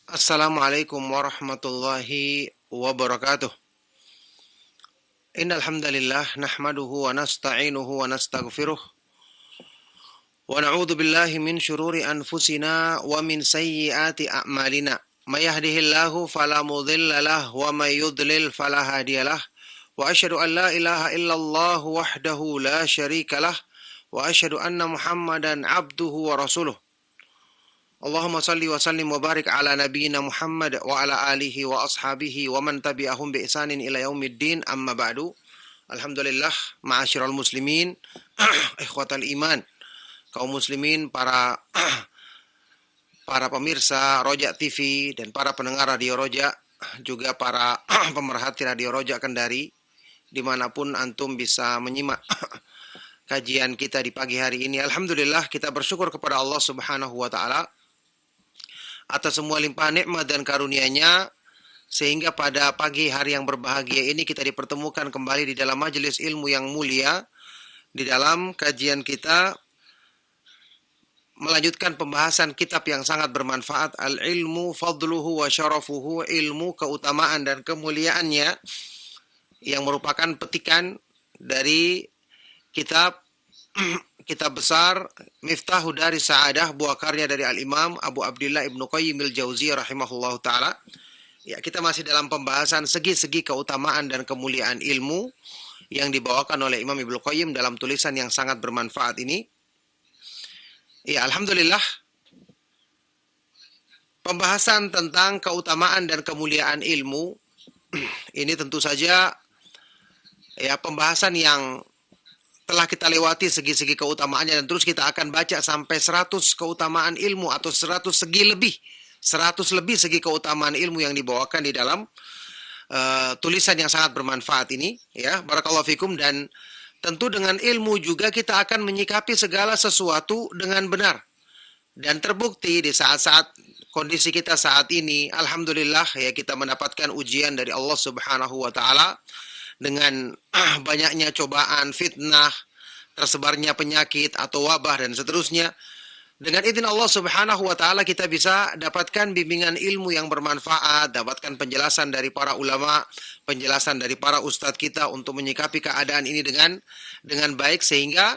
Assalamualaikum warahmatullahi wabarakatuh. Innal hamdalillah nahmaduhu wa nasta'inuhu wa nastaghfiruh wa na'udzu billahi min syururi anfusina wa min sayyiati a'malina. May yahdihillahu fala mudilla lahu wa may yudlil fala hadiyalah. Wa asyhadu an la ilaha illallah wahdahu la syarikalah wa asyhadu anna Muhammadan abduhu wa rasuluh. Allahumma salli wa sallim wa barik ala nabiyyina Muhammad wa ala alihi wa ashabihi wa man tabi'ahum bi ihsanin ila yaumiddin amma ba'du. Alhamdulillah, ma'asyiral muslimin, ikhwatal iman, kaum muslimin, para pemirsa Roja TV dan para pendengar Radio Roja, juga para pemerhati Radio Roja Kendari, dimanapun antum bisa menyimak kajian kita di pagi hari ini. Alhamdulillah, kita bersyukur kepada Allah Subhanahu wa taala atas semua limpahan nikmat dan karunia-Nya, sehingga pada pagi hari yang berbahagia ini kita dipertemukan kembali di dalam majelis ilmu yang mulia, di dalam kajian kita melanjutkan pembahasan kitab yang sangat bermanfaat, Al-Ilmu Fadluhu wa Syarafuhu, ilmu keutamaan dan kemuliaannya, yang merupakan petikan dari kitab besar Miftahu Dari Sa'adah, buah karya dari Al-Imam Abu Abdillah Ibnu Qayyim al-Jauziyah rahimahullahu ta'ala. Ya, kita masih dalam pembahasan segi-segi keutamaan dan kemuliaan ilmu yang dibawakan oleh Imam Ibnu Qayyim dalam tulisan yang sangat bermanfaat ini. Ya, Alhamdulillah, pembahasan tentang keutamaan dan kemuliaan ilmu ini tentu saja ya pembahasan yang telah kita lewati segi-segi keutamaannya, dan terus kita akan baca sampai 100 keutamaan ilmu atau 100 segi lebih. 100 lebih segi keutamaan ilmu yang dibawakan di dalam tulisan yang sangat bermanfaat ini, ya. Barakallahu fikum. Dan tentu dengan ilmu juga kita akan menyikapi segala sesuatu dengan benar. Dan terbukti di saat-saat kondisi kita saat ini, alhamdulillah ya, kita mendapatkan ujian dari Allah Subhanahu wa taala dengan banyaknya cobaan, fitnah, tersebarnya penyakit atau wabah dan seterusnya. Dengan izin Allah Subhanahu wa taala kita bisa dapatkan bimbingan ilmu yang bermanfaat, dapatkan penjelasan dari para ulama, penjelasan dari para ustadz kita untuk menyikapi keadaan ini dengan baik, sehingga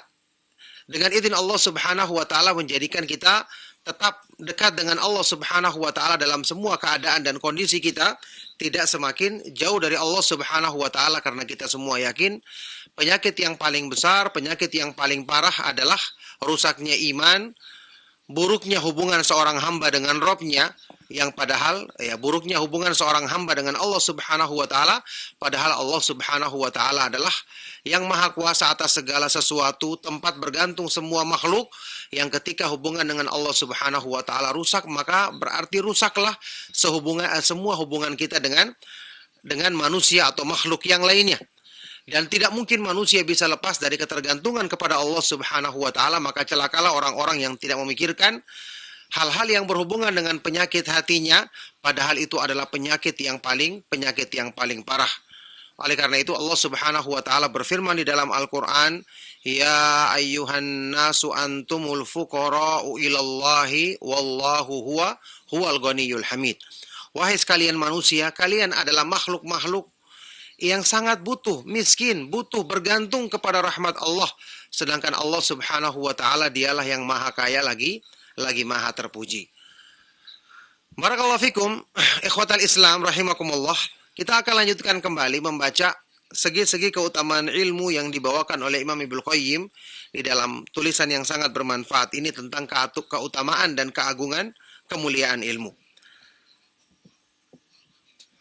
dengan izin Allah Subhanahu wa taala menjadikan kita tetap dekat dengan Allah Subhanahu wa taala dalam semua keadaan dan kondisi kita, tidak semakin jauh dari Allah Subhanahu wa taala, karena kita semua yakin penyakit yang paling besar, penyakit yang paling parah adalah rusaknya iman, buruknya hubungan seorang hamba dengan Rabb-Nya, yang padahal ya buruknya hubungan seorang hamba dengan Allah Subhanahu wa taala, padahal Allah Subhanahu wa taala adalah yang maha kuasa atas segala sesuatu, tempat bergantung semua makhluk, yang ketika hubungan dengan Allah Subhanahu wa taala rusak, maka berarti rusaklah semua hubungan kita dengan manusia atau makhluk yang lainnya. Dan tidak mungkin manusia bisa lepas dari ketergantungan kepada Allah Subhanahu wa taala, maka celakalah orang-orang yang tidak memikirkan hal-hal yang berhubungan dengan penyakit hatinya, padahal itu adalah penyakit yang paling parah. Oleh karena itu Allah Subhanahu wa taala berfirman di dalam Al-Qur'an, "Ya ayyuhan nasu antumul fuqara'u ilallahi wallahu huwal ghaniyyul hamid." Wahai sekalian manusia, kalian adalah makhluk-makhluk yang sangat butuh, miskin, butuh, bergantung kepada rahmat Allah, sedangkan Allah Subhanahu wa taala dialah yang maha kaya lagi maha terpuji. Barakallahu fikum, ikhwatal Islam rahimakumullah. Kita akan lanjutkan kembali membaca segi-segi keutamaan ilmu yang dibawakan oleh Imam Ibnu Qayyim di dalam tulisan yang sangat bermanfaat ini tentang keutamaan dan keagungan kemuliaan ilmu.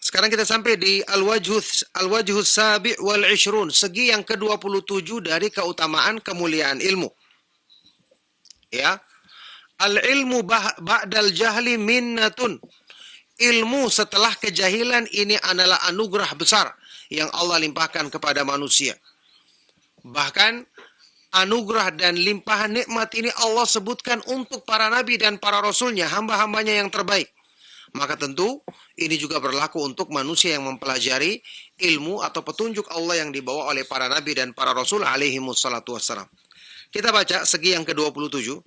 Sekarang kita sampai di Al-Wajhus Sabi' wal 20, segi yang ke-27 dari keutamaan kemuliaan ilmu. Ya. Al-ilmu ba'dal jahli minnatun. Ilmu setelah kejahilan ini adalah anugerah besar yang Allah limpahkan kepada manusia. Bahkan anugerah dan limpahan nikmat ini Allah sebutkan untuk para nabi dan para rasulnya, hamba-hambanya yang terbaik. Maka tentu ini juga berlaku untuk manusia yang mempelajari ilmu atau petunjuk Allah yang dibawa oleh para nabi dan para rasul alaihi wassalatu wassalam. Kita baca segi yang ke-27.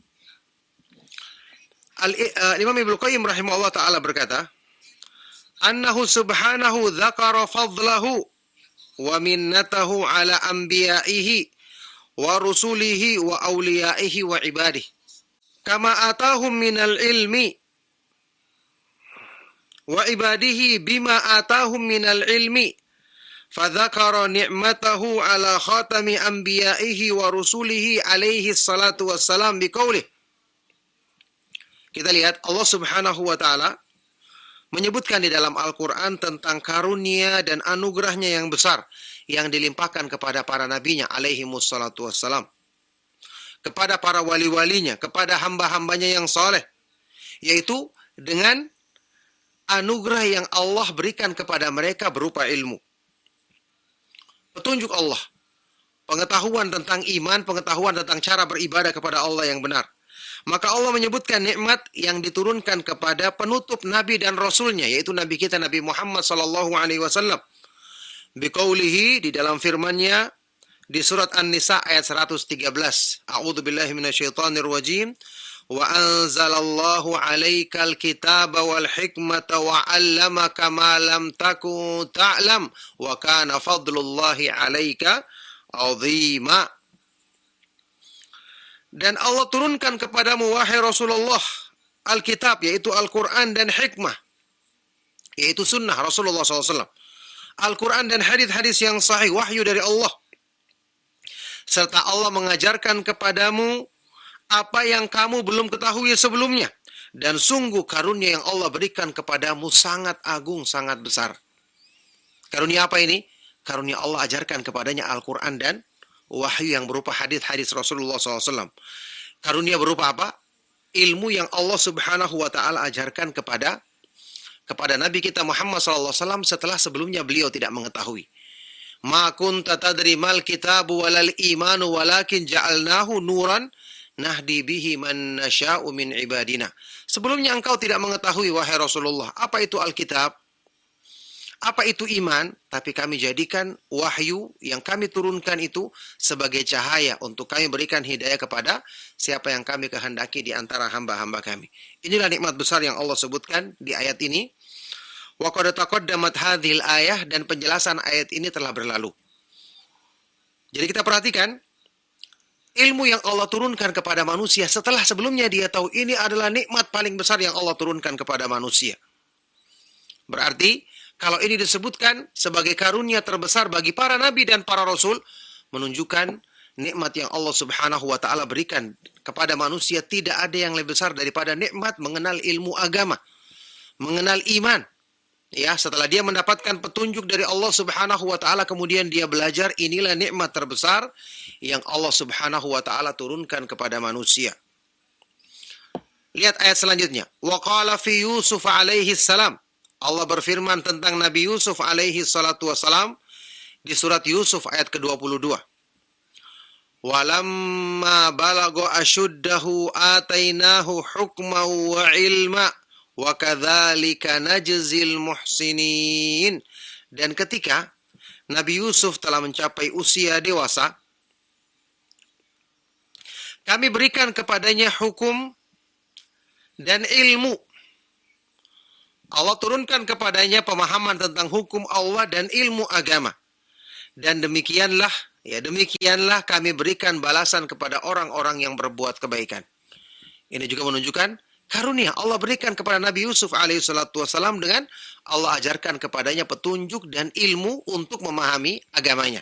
Imam Ibnu Qayyim rahimahullah taala berkata, "Annahu subhanahu dzakara fadlahu wa minnatahu ala anbiya'ihi wa rusulihi wa awliyaihi wa ibadihi kama atahum minal ilmi wa ibadihi bima atahum minal ilmi fadzakara ni'matahu ala khatami anbiya'ihi wa rusulihi alaihi salatu wassalam biqaulih." Kita lihat Allah Subhanahu wa taala menyebutkan di dalam Al-Quran tentang karunia dan anugerahnya yang besar yang dilimpahkan kepada para nabinya alaihi wassalatu wassalam, kepada para wali-walinya, kepada hamba-hambanya yang soleh, yaitu dengan anugerah yang Allah berikan kepada mereka berupa ilmu, petunjuk Allah, pengetahuan tentang iman, pengetahuan tentang cara beribadah kepada Allah yang benar. Maka Allah menyebutkan nikmat yang diturunkan kepada penutup Nabi dan Rasulnya, yaitu Nabi kita Nabi Muhammad sallallahu alaihi wasallam. Biqaulihi, di dalam firman-Nya di surat An-Nisa ayat 113. A'udzubillahi minasyaitonir rajim. Wa anzalallahu 'alaikal kitaba wal hikmata wa 'allamaka ma lam takun ta'lam wa kana fadlullahi 'alaika 'azima. Dan Allah turunkan kepadamu, wahai Rasulullah, Alkitab, yaitu Al-Quran dan hikmah, yaitu sunnah Rasulullah SAW. Al-Quran dan hadis-hadis yang sahih, wahyu dari Allah. Serta Allah mengajarkan kepadamu apa yang kamu belum ketahui sebelumnya. Dan sungguh karunia yang Allah berikan kepadamu sangat agung, sangat besar. Karunia apa ini? Karunia Allah ajarkan kepadanya Al-Quran dan wahyu yang berupa hadis-hadis Rasulullah SAW. Karunia berupa apa? Ilmu yang Allah Subhanahu wa taala ajarkan kepada Nabi kita Muhammad SAW setelah sebelumnya beliau tidak mengetahui. Ma kunta tadri mal kitabu walal imanu walakin ja'alnahu nuran nahdi bihi man nasya'u min ibadina. Sebelumnya engkau tidak mengetahui, wahai Rasulullah, apa itu Alkitab, apa itu iman, tapi kami jadikan wahyu yang kami turunkan itu sebagai cahaya untuk kami berikan hidayah kepada siapa yang kami kehendaki di antara hamba-hamba kami. Inilah nikmat besar yang Allah sebutkan di ayat ini. Wa qad taqaddamat hadhil ayah, dan penjelasan ayat ini telah berlalu. Jadi kita perhatikan ilmu yang Allah turunkan kepada manusia setelah sebelumnya dia tahu ini adalah nikmat paling besar yang Allah turunkan kepada manusia. Berarti kalau ini disebutkan sebagai karunia terbesar bagi para nabi dan para rasul, menunjukkan nikmat yang Allah Subhanahu wa taala berikan kepada manusia tidak ada yang lebih besar daripada nikmat mengenal ilmu agama, mengenal iman. Ya, setelah dia mendapatkan petunjuk dari Allah Subhanahu wa taala, kemudian dia belajar, inilah nikmat terbesar yang Allah Subhanahu wa taala turunkan kepada manusia. Lihat ayat selanjutnya. Wa qala fi Yusuf alaihi salam. Allah berfirman tentang Nabi Yusuf alaihi salatu wassalam di surat Yusuf ayat ke-22. Walamma balagha ashuddahu atainahu hukman wa ilma wa kadzalika najzil muhsinin. Dan ketika Nabi Yusuf telah mencapai usia dewasa, kami berikan kepadanya hukum dan ilmu. Allah turunkan kepadanya pemahaman tentang hukum Allah dan ilmu agama. Dan demikianlah kami berikan balasan kepada orang-orang yang berbuat kebaikan. Ini juga menunjukkan karunia Allah berikan kepada Nabi Yusuf alaihissalatu wassalam dengan Allah ajarkan kepadanya petunjuk dan ilmu untuk memahami agamanya.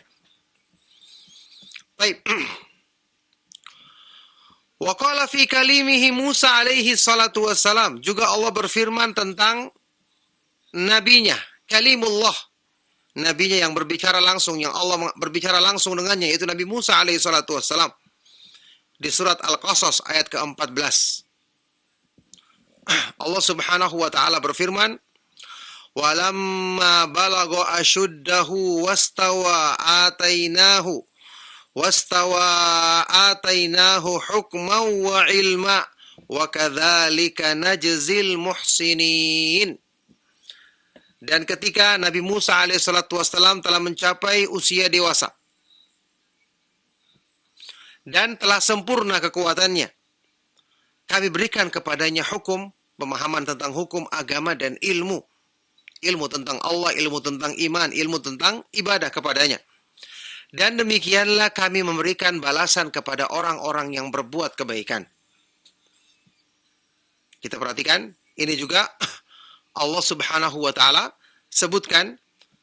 Baik. Wa qala fi kalimihi Musa alaihi salatu wassalam. Juga Allah berfirman tentang nabinya, kalimullah, nabinya yang berbicara langsung, yang Allah berbicara langsung dengannya, yaitu Nabi Musa alaihi salatu wassalam. Di surat Al-Qasas ayat ke-14. Allah Subhanahu wa taala berfirman, "Walamma balagha ashuddahu wastawa atainahu hukman wa ilma wa kadzalika najzil muhsinin." Dan ketika Nabi Musa alaihissalatu wassalam telah mencapai usia dewasa dan telah sempurna kekuatannya, kami berikan kepadanya hukum, pemahaman tentang hukum, agama, dan ilmu. Ilmu tentang Allah, ilmu tentang iman, ilmu tentang ibadah kepadanya. Dan demikianlah kami memberikan balasan kepada orang-orang yang berbuat kebaikan. Kita perhatikan, ini juga Allah Subhanahu wa taala sebutkan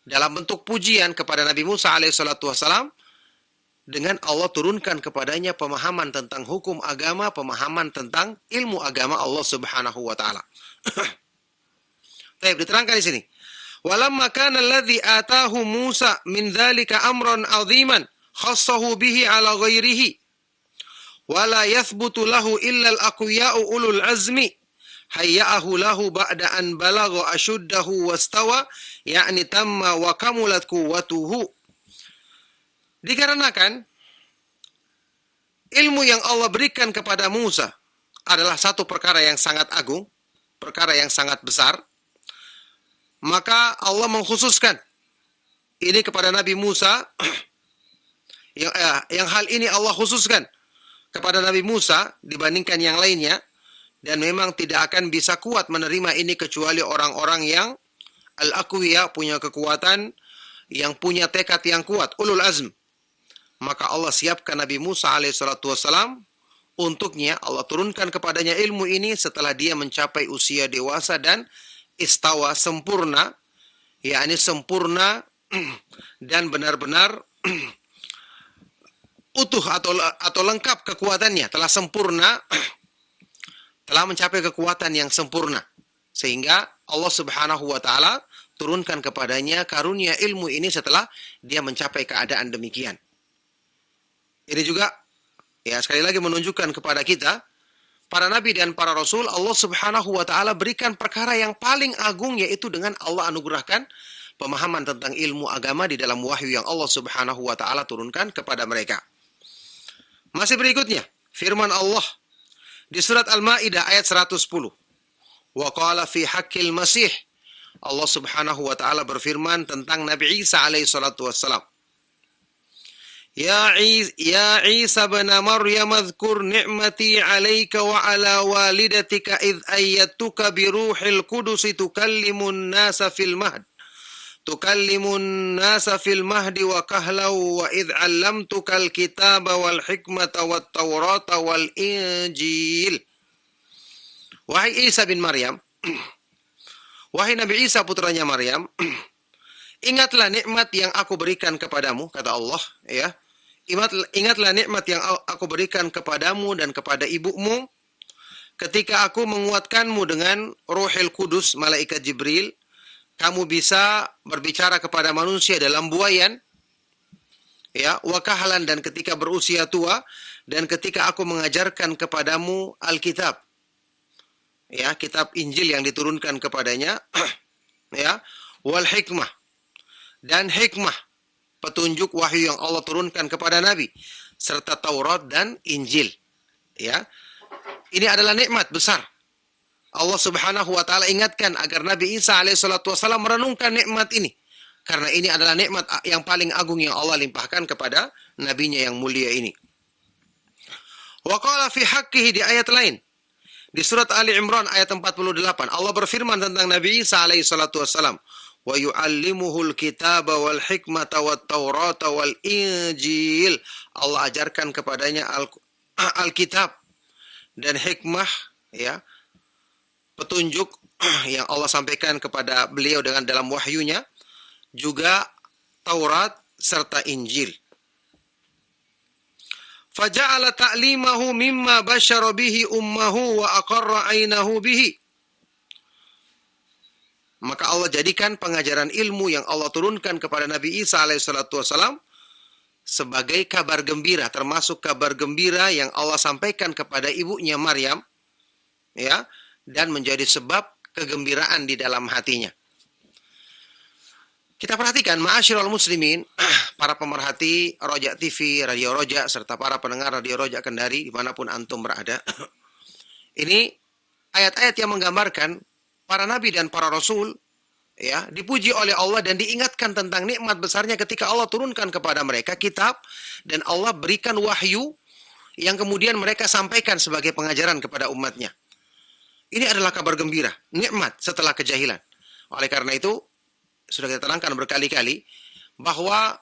dalam bentuk pujian kepada Nabi Musa alaihissalatu wassalam, dengan Allah turunkan kepadanya pemahaman tentang hukum agama, pemahaman tentang ilmu agama Allah Subhanahu wa taala. Baik, diterangkan di sini. Walamma kana alladhi atahu Musa min dzalika amran 'aziman khassahu bihi 'ala ghairihi wa la yathbutu lahu illa al-aqwiya'u ulul 'azmi hayya'ahu lahu ba'da an balagha ashuddahu wastawa ya'ni tamma wa kamulat quwwatuhu. Dikarenakan ilmu yang Allah berikan kepada Musa adalah satu perkara yang sangat agung, perkara yang sangat besar, maka Allah mengkhususkan ini kepada Nabi Musa, yang hal ini Allah khususkan kepada Nabi Musa dibandingkan yang lainnya, dan memang tidak akan bisa kuat menerima ini kecuali orang-orang yang al-aqwiya, punya kekuatan, yang punya tekad yang kuat, ulul azm. Maka Allah siapkan Nabi Musa alaihissalatu wassalam, untuknya Allah turunkan kepadanya ilmu ini setelah dia mencapai usia dewasa dan istawa, sempurna, yakni sempurna dan benar-benar utuh atau lengkap kekuatannya, telah sempurna, telah mencapai kekuatan yang sempurna, sehingga Allah Subhanahu wa taala turunkan kepadanya karunia ilmu ini setelah dia mencapai keadaan demikian. Ini juga ya sekali lagi menunjukkan kepada kita, para nabi dan para rasul, Allah Subhanahu wa taala berikan perkara yang paling agung, yaitu dengan Allah anugerahkan pemahaman tentang ilmu agama di dalam wahyu yang Allah Subhanahu wa taala turunkan kepada mereka. Masih berikutnya, firman Allah di surat Al-Maidah ayat 110. Wa qala fi haqqil masih. Allah Subhanahu wa taala berfirman tentang Nabi Isa alaihi salatu wassalam. Ya Isa bin Maryam, adhkur ni'mati 'alaika wa 'ala walidatika idh ayyatuka bi ruhil qudus tukallimun nasa fil mahdi wa kahlau wa idh 'allamtukal kitaba wal hikmata wat taurata wal injil. Wahai Isa bin Maryam, wahai Nabi Isa putranya Maryam, ingatlah nikmat yang aku berikan kepadamu, kata Allah, ya. Ingatlah nikmat yang aku berikan kepadamu dan kepada ibumu ketika aku menguatkanmu dengan Ruhul Kudus, malaikat Jibril. Kamu bisa berbicara kepada manusia dalam buayan, ya, wakahlan, dan ketika berusia tua, dan ketika aku mengajarkan kepadamu Alkitab, ya, kitab Injil yang diturunkan kepadanya, ya, wal hikmah, dan hikmah, petunjuk wahyu yang Allah turunkan kepada Nabi, serta Taurat dan Injil. Ya, ini adalah nikmat besar. Allah Subhanahu wa taala ingatkan agar Nabi Isa alaihissalatu wassalam merenungkan nikmat ini, karena ini adalah nikmat yang paling agung yang Allah limpahkan kepada nabinya yang mulia ini. Wa qala fi haqqihi, di ayat lain di surat Ali Imran ayat 48, Allah berfirman tentang Nabi Isa alaihissalatu wassalam, wa yu'allimuhul kitaba wal hikmata wat taurata wal injil. Allah ajarkan kepadanya Alkitab dan hikmah, ya, petunjuk yang Allah sampaikan kepada beliau dengan dalam wahyunya, juga Taurat serta Injil. Faja'ala ta'limahu mimma basyara bihi ummahu wa aqarra 'ainahu bihi. Maka Allah jadikan pengajaran ilmu yang Allah turunkan kepada Nabi Isa alaihissalatu wassalam sebagai kabar gembira, termasuk kabar gembira yang Allah sampaikan kepada ibunya Maryam, ya, dan menjadi sebab kegembiraan di dalam hatinya. Kita perhatikan, ma'asyiral muslimin, para pemerhati Roja TV, Radio Roja, serta para pendengar Radio Roja Kendari dimanapun antum berada. Ini ayat-ayat yang menggambarkan para nabi dan para rasul, ya, dipuji oleh Allah dan diingatkan tentang nikmat besarnya ketika Allah turunkan kepada mereka kitab dan Allah berikan wahyu yang kemudian mereka sampaikan sebagai pengajaran kepada umatnya. Ini adalah kabar gembira, nikmat setelah kejahilan. Oleh karena itu, sudah kita terangkan berkali-kali bahwa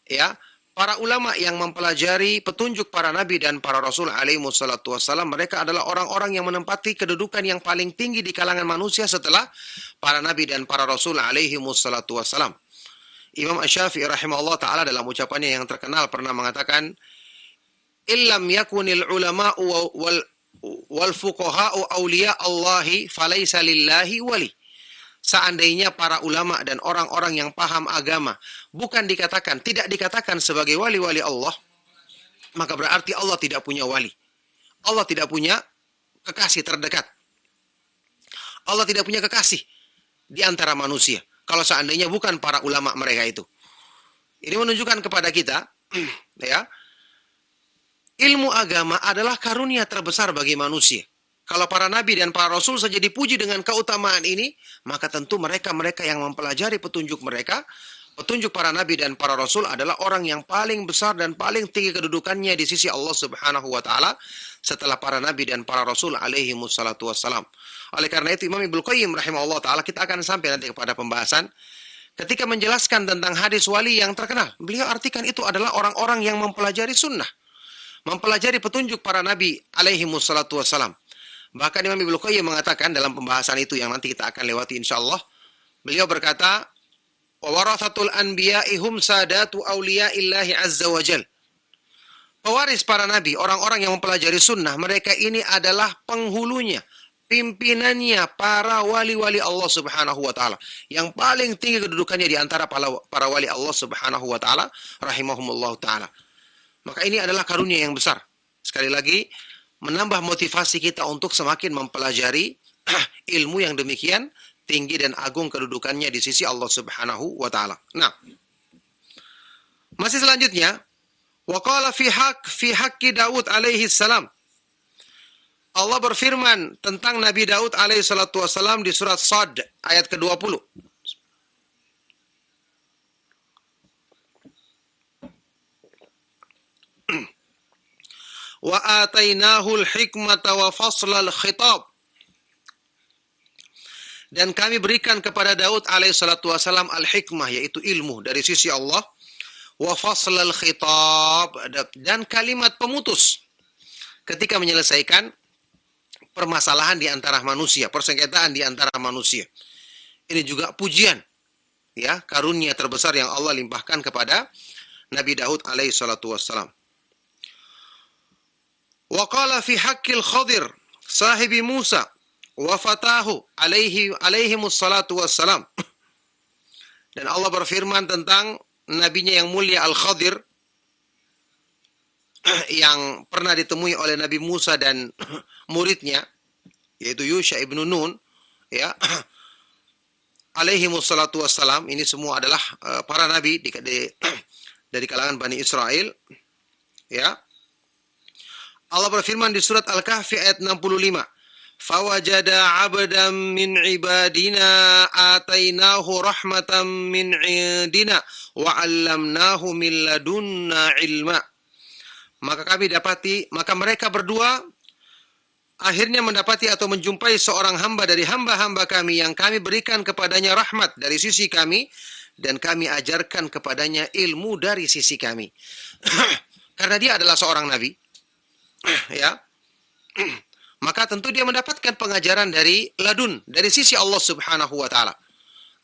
ya, para ulama yang mempelajari petunjuk para nabi dan para rasul alaihi wassalatu wassalam, mereka adalah orang-orang yang menempati kedudukan yang paling tinggi di kalangan manusia setelah para nabi dan para rasul alaihi wassalatu wassalam. Imam Asy-Syafi'i rahimahullah taala dalam ucapannya yang terkenal pernah mengatakan, "Illam yakunil ulama'u wal fuqaha'u awliya Allahi falaysa lillahi wali." Seandainya para ulama dan orang-orang yang paham agama tidak dikatakan sebagai wali-wali Allah, maka berarti Allah tidak punya wali. Allah tidak punya kekasih terdekat. Allah tidak punya kekasih di antara manusia. Kalau seandainya bukan para ulama mereka itu. Ini menunjukkan kepada kita, ya, ilmu agama adalah karunia terbesar bagi manusia. Kalau para nabi dan para rasul saja dipuji dengan keutamaan ini, maka tentu mereka-mereka yang mempelajari petunjuk mereka, petunjuk para nabi dan para rasul adalah orang yang paling besar dan paling tinggi kedudukannya di sisi Allah Subhanahu wa taala setelah para nabi dan para rasul alaihi wassalatu wassalam. Oleh karena itu Imam Ibnu Qayyim rahimahullah taala, kita akan sampai nanti kepada pembahasan ketika menjelaskan tentang hadis wali yang terkenal. Beliau artikan itu adalah orang-orang yang mempelajari sunnah, mempelajari petunjuk para nabi alaihi wassalatu wassalam. Bahkan Imam Ibnu Qayyim mengatakan dalam pembahasan itu yang nanti kita akan lewati insyaallah, beliau berkata, "Wa warathatul anbiya'i hum sadatu awliya'illahi azza wa jal." Pewaris para nabi, orang-orang yang mempelajari sunnah, mereka ini adalah penghulunya, pimpinannya para wali-wali Allah Subhanahu wa taala, yang paling tinggi kedudukannya di antara para wali Allah Subhanahu wa taala rahimahumullah taala. Maka ini adalah karunia yang besar. Sekali lagi, menambah motivasi kita untuk semakin mempelajari ilmu yang demikian tinggi dan agung kedudukannya di sisi Allah Subhanahu wa taala. Nah, masih selanjutnya, wa qala fi haqqi Daud alaihi salam. Allah berfirman tentang Nabi Daud alaihi salatu wasalam di surat Shad ayat ke-20. Wa atainahul hikmata wa faslal khitab. Dan kami berikan kepada Daud alaihi salatu wasalam al-hikmah, yaitu ilmu dari sisi Allah, wa faslal khitab, dan kalimat pemutus ketika menyelesaikan permasalahan di antara manusia, persengketaan di antara manusia. Ini juga pujian, ya, karunia terbesar yang Allah limpahkan kepada Nabi Daud alaihi salatu wasalam. Wa qala fi haqqil Khadir sahibi Musa wa fatahu alaihimus salatu wassalam. Dan Allah berfirman tentang nabinya yang mulia Al-Khadir yang pernah ditemui oleh Nabi Musa dan muridnya, yaitu Yusha ibn Nun, ya, alaihimus salatu wassalam. Ini semua adalah para nabi dari kalangan Bani Israel, ya. Allah berfirman di surat Al-Kahfi ayat 65. Fawajada 'abdan min ibadina atainahu rahmatan min 'indina wa 'allamnahu min ladunna ilma. Maka mereka berdua akhirnya mendapati atau menjumpai seorang hamba dari hamba-hamba kami yang kami berikan kepadanya rahmat dari sisi kami dan kami ajarkan kepadanya ilmu dari sisi kami. Karena dia adalah seorang nabi, ya, maka tentu dia mendapatkan pengajaran dari ladun, dari sisi Allah Subhanahu wa taala.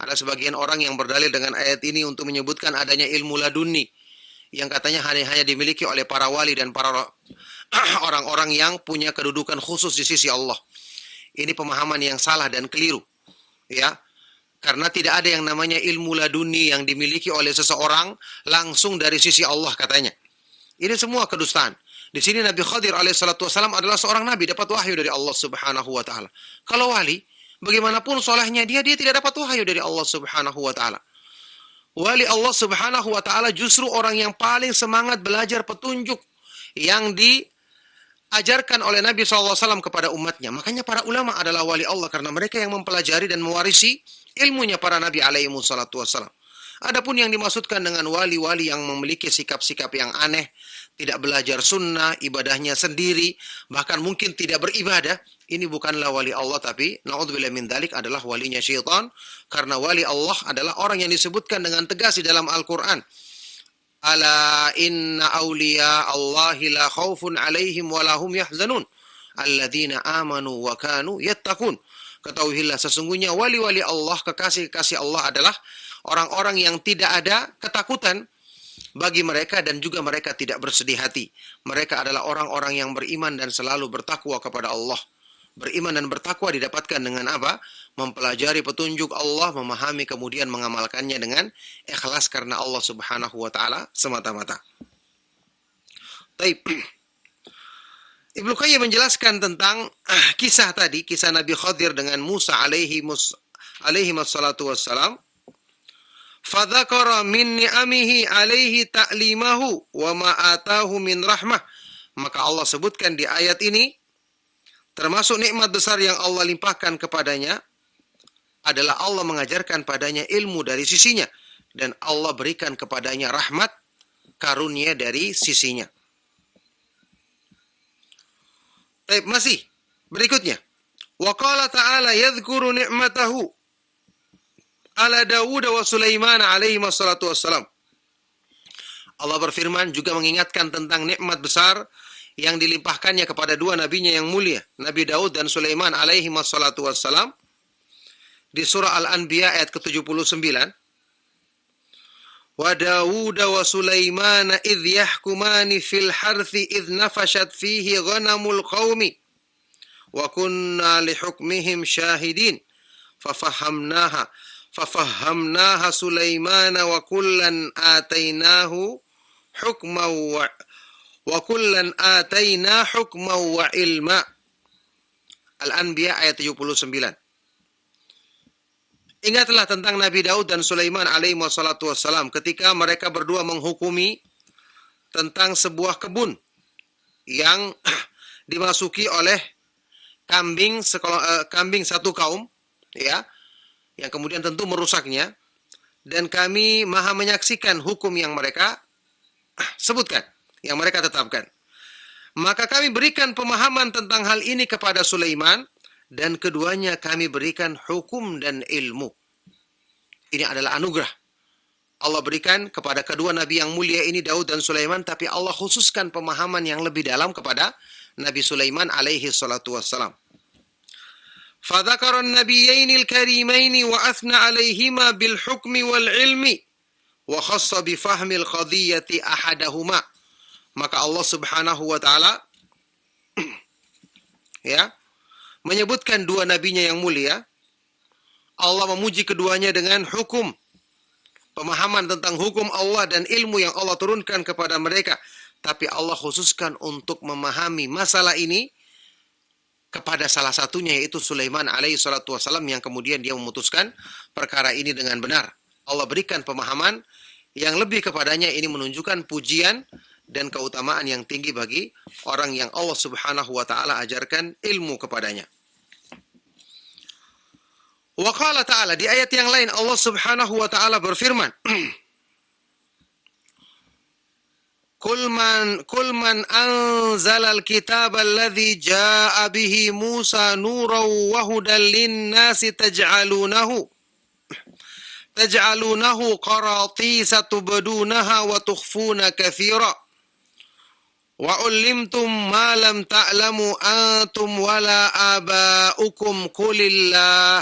Ada sebagian orang yang berdalil dengan ayat ini untuk menyebutkan adanya ilmu laduni yang katanya hanya dimiliki oleh para wali dan para orang-orang yang punya kedudukan khusus di sisi Allah. Ini pemahaman yang salah dan keliru, ya. Karena tidak ada yang namanya ilmu laduni yang dimiliki oleh seseorang langsung dari sisi Allah katanya. Ini semua kedustaan. Di sini Nabi Khadir alaihissalatu wassalam adalah seorang nabi, dapat wahyu dari Allah Subhanahu wa taala. Kalau wali, bagaimanapun solehnya dia tidak dapat wahyu dari Allah Subhanahu wa taala. Wali Allah Subhanahu wa taala justru orang yang paling semangat belajar petunjuk yang diajarkan oleh Nabi SAW kepada umatnya. Makanya para ulama adalah wali Allah karena mereka yang mempelajari dan mewarisi ilmunya para nabi alaihi wassalatu wassalam. Adapun yang dimaksudkan dengan wali-wali yang memiliki sikap-sikap yang aneh, tidak belajar sunnah, ibadahnya sendiri, bahkan mungkin tidak beribadah, ini bukanlah wali Allah, tapi na'udzubillah min dzalik adalah walinya syaitan, karena wali Allah adalah orang yang disebutkan dengan tegas di dalam Al-Quran. Ala inna awliya Allahi la khawfun alaihim wa lahum yahzanun alladzina amanu wa kanu yattaqun. Ketahuilah sesungguhnya wali-wali Allah, kekasih-kekasih Allah adalah orang-orang yang tidak ada ketakutan bagi mereka dan juga mereka tidak bersedih hati. Mereka adalah orang-orang yang beriman dan selalu bertakwa kepada Allah. Beriman dan bertakwa didapatkan dengan apa? Mempelajari petunjuk Allah, memahami kemudian mengamalkannya dengan ikhlas karena Allah Subhanahu wa taala semata-mata. Baik. Ibnu Qayyim menjelaskan tentang kisah tadi, kisah Nabi Khadir dengan Musa alaihi wassalatu wassalam. Fadzakara min ni'amihi alaihi ta'limahu wa ma atahu min rahmah. Maka Allah sebutkan di ayat ini termasuk nikmat besar yang Allah limpahkan kepadanya adalah Allah mengajarkan padanya ilmu dari sisinya dan Allah berikan kepadanya rahmat karunia dari sisinya. Baik, masih berikutnya. Wa qala ta'ala yadhkuru ni'matahu ala Dawud wa Sulaiman alaihi wassalatu wassalam. Allah berfirman juga mengingatkan tentang nikmat besar yang dilimpahkannya kepada dua nabinya yang mulia, Nabi Daud dan Sulaiman alaihi wassalatu wassalam. Di surah Al-Anbiya ayat ke-79. Wa Dawud wa Sulaiman idh yahkumani fil harthi idh nafashat fihi ghanamul qaumi wa kunna li hukmihim syahidin fafahamnaha Sulaiman wa kullan atainahu hukman wa ilma. Al-Anbiya ayat 79. Ingatlah tentang Nabi Daud dan Sulaiman alaihi wassalatu wassalam ketika mereka berdua menghukumi tentang sebuah kebun yang dimasuki oleh kambing satu kaum, ya, yang kemudian tentu merusaknya, dan kami maha menyaksikan hukum yang mereka sebutkan, yang mereka tetapkan. Maka kami berikan pemahaman tentang hal ini kepada Sulaiman, dan keduanya kami berikan hukum dan ilmu. Ini adalah anugerah Allah berikan kepada kedua nabi yang mulia ini, Daud dan Sulaiman, tapi Allah khususkan pemahaman yang lebih dalam kepada Nabi Sulaiman alaihi salatu wassalam. Fadzakara an-nabiyyaini al-karimaini wa athna alaihima bil hukmi wal ilmi wa khassa bi fahmi al-qadhiyyati ahadahuma. Maka Allah Subhanahu wa taala ya menyebutkan dua nabinya yang mulia. Allah memuji keduanya dengan hukum, pemahaman tentang hukum Allah dan ilmu yang Allah turunkan kepada mereka. Tapi Allah khususkan untuk memahami masalah ini kepada salah satunya, yaitu Sulaiman alaihi salatu wassalam, yang kemudian dia memutuskan perkara ini dengan benar. Allah berikan pemahaman yang lebih kepadanya. Ini menunjukkan pujian dan keutamaan yang tinggi bagi orang yang Allah Subhanahu wa taala ajarkan ilmu kepadanya. Wa qala ta'ala, di ayat yang lain Allah Subhanahu wa taala berfirman, Kul man anzala al-kitaba alladhi jaa'a bihi Musa nuran wa hudan lin-nasi taj'alunahu qaratisa tubdunaha wa tukhfuna katsira wa ulimtum ma lam ta'lamu antum wala aba'ukum qulillah.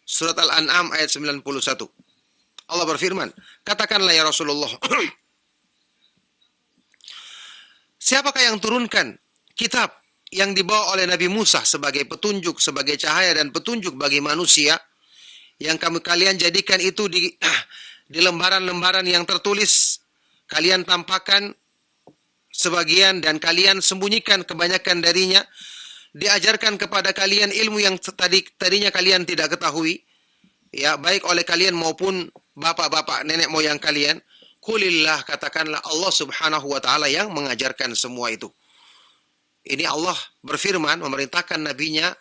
Surat Al-An'am ayat 91. Allah berfirman, katakanlah ya Rasulullah, siapakah yang turunkan kitab yang dibawa oleh Nabi Musa sebagai petunjuk, sebagai cahaya dan petunjuk bagi manusia, yang kalian jadikan itu di lembaran-lembaran yang tertulis, kalian tampakkan sebagian dan kalian sembunyikan kebanyakan darinya, diajarkan kepada kalian ilmu yang tadinya kalian tidak ketahui, ya, baik oleh kalian maupun bapak-bapak, nenek moyang kalian. Qulillah, katakanlah Allah Subhanahu wa taala yang mengajarkan semua itu. Ini Allah berfirman, memerintahkan nabinya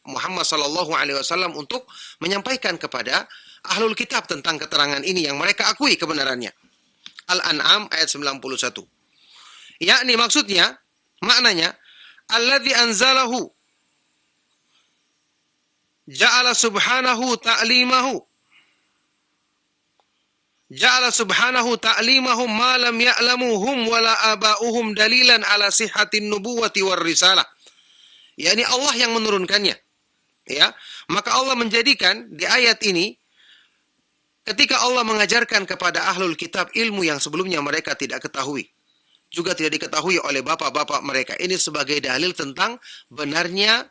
Muhammad sallallahu alaihi wasallam untuk menyampaikan kepada ahlul kitab tentang keterangan ini yang mereka akui kebenarannya. Al-An'am ayat 91. Yakni maksudnya, maknanya, alladzi anzalahu ja'ala subhanahu ta'limahu ma lam ya'lamuhum wala aba'uhum dalilan ala sihhatin nubuwati war risalah. yakni Allah yang menurunkannya. Ya, maka Allah menjadikan di ayat ini ketika Allah mengajarkan kepada ahlul kitab ilmu yang sebelumnya mereka tidak ketahui, juga tidak diketahui oleh bapak-bapak mereka. Ini sebagai dalil tentang benarnya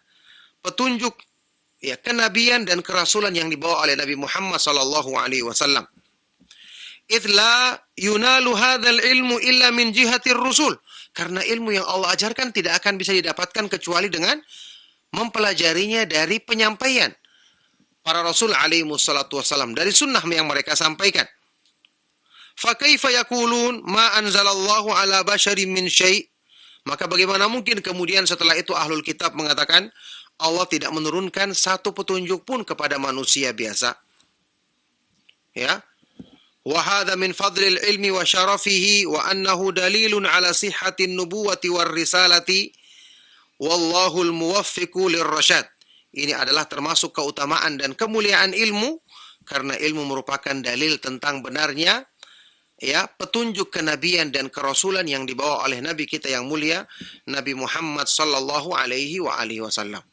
petunjuk ya kenabian dan kerasulan yang dibawa oleh Nabi Muhammad sallallahu alaihi wasallam. Idz la yunalu hadzal ilmu illa min jihatir rusul. Karena ilmu yang Allah ajarkan tidak akan bisa didapatkan kecuali dengan mempelajarinya dari penyampaian para rasul alaihi wassalatu wassalam, dari sunnah yang mereka sampaikan. Fa kaifa yaqulun ma anzalallahu ala basyarin min syai'? Maka bagaimana mungkin kemudian setelah itu ahlul kitab mengatakan Allah tidak menurunkan satu petunjuk pun kepada manusia biasa. Ya. Wa hadha min fadlil ilmi wa syarafihi wa annahu dalilun ala sihhatin nubuwati war risalati wallahu al-muwaffiqu lirrasyad. Ini adalah termasuk keutamaan dan kemuliaan ilmu, karena ilmu merupakan dalil tentang benarnya ya petunjuk kenabian dan kerasulan yang dibawa oleh nabi kita yang mulia Nabi Muhammad sallallahu alaihi wasallam.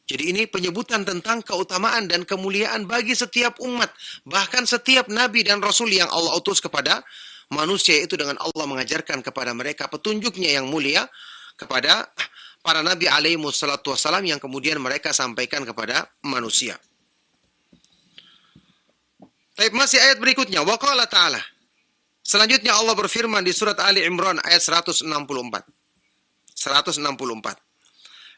Jadi ini penyebutan tentang keutamaan dan kemuliaan bagi setiap umat, bahkan setiap nabi dan rasul yang Allah utus kepada manusia, itu dengan Allah mengajarkan kepada mereka petunjuknya yang mulia kepada para nabi alaihi wassalatu wassalam yang kemudian mereka sampaikan kepada manusia. Baik, masih ayat berikutnya. Wa qala ta'ala. Selanjutnya Allah berfirman di surat Ali Imran ayat 164.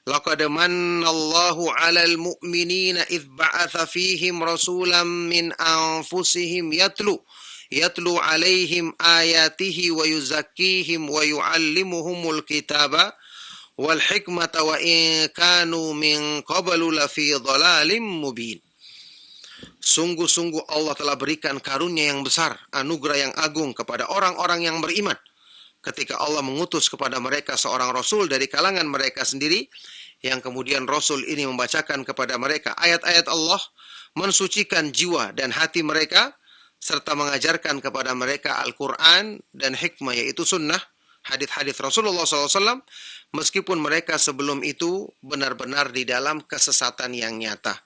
Laqad manallahu 'alal mu'minina idz ba'atsa fihim rasulan min anfusihim yatlu 'alaihim ayatihi wa yuzakkihim wa yu'allimuhumul kitaba wal hikmata wa in kanu min qablu lafi dhalalin mubin. Sungguh-sungguh Allah telah berikan karunia yang besar, anugerah yang agung kepada orang-orang yang beriman, ketika Allah mengutus kepada mereka seorang rasul dari kalangan mereka sendiri, yang kemudian rasul ini membacakan kepada mereka ayat-ayat Allah, mensucikan jiwa dan hati mereka, serta mengajarkan kepada mereka Al-Quran dan hikmah, yaitu sunnah, hadis-hadis Rasulullah SAW, meskipun mereka sebelum itu benar-benar di dalam kesesatan yang nyata.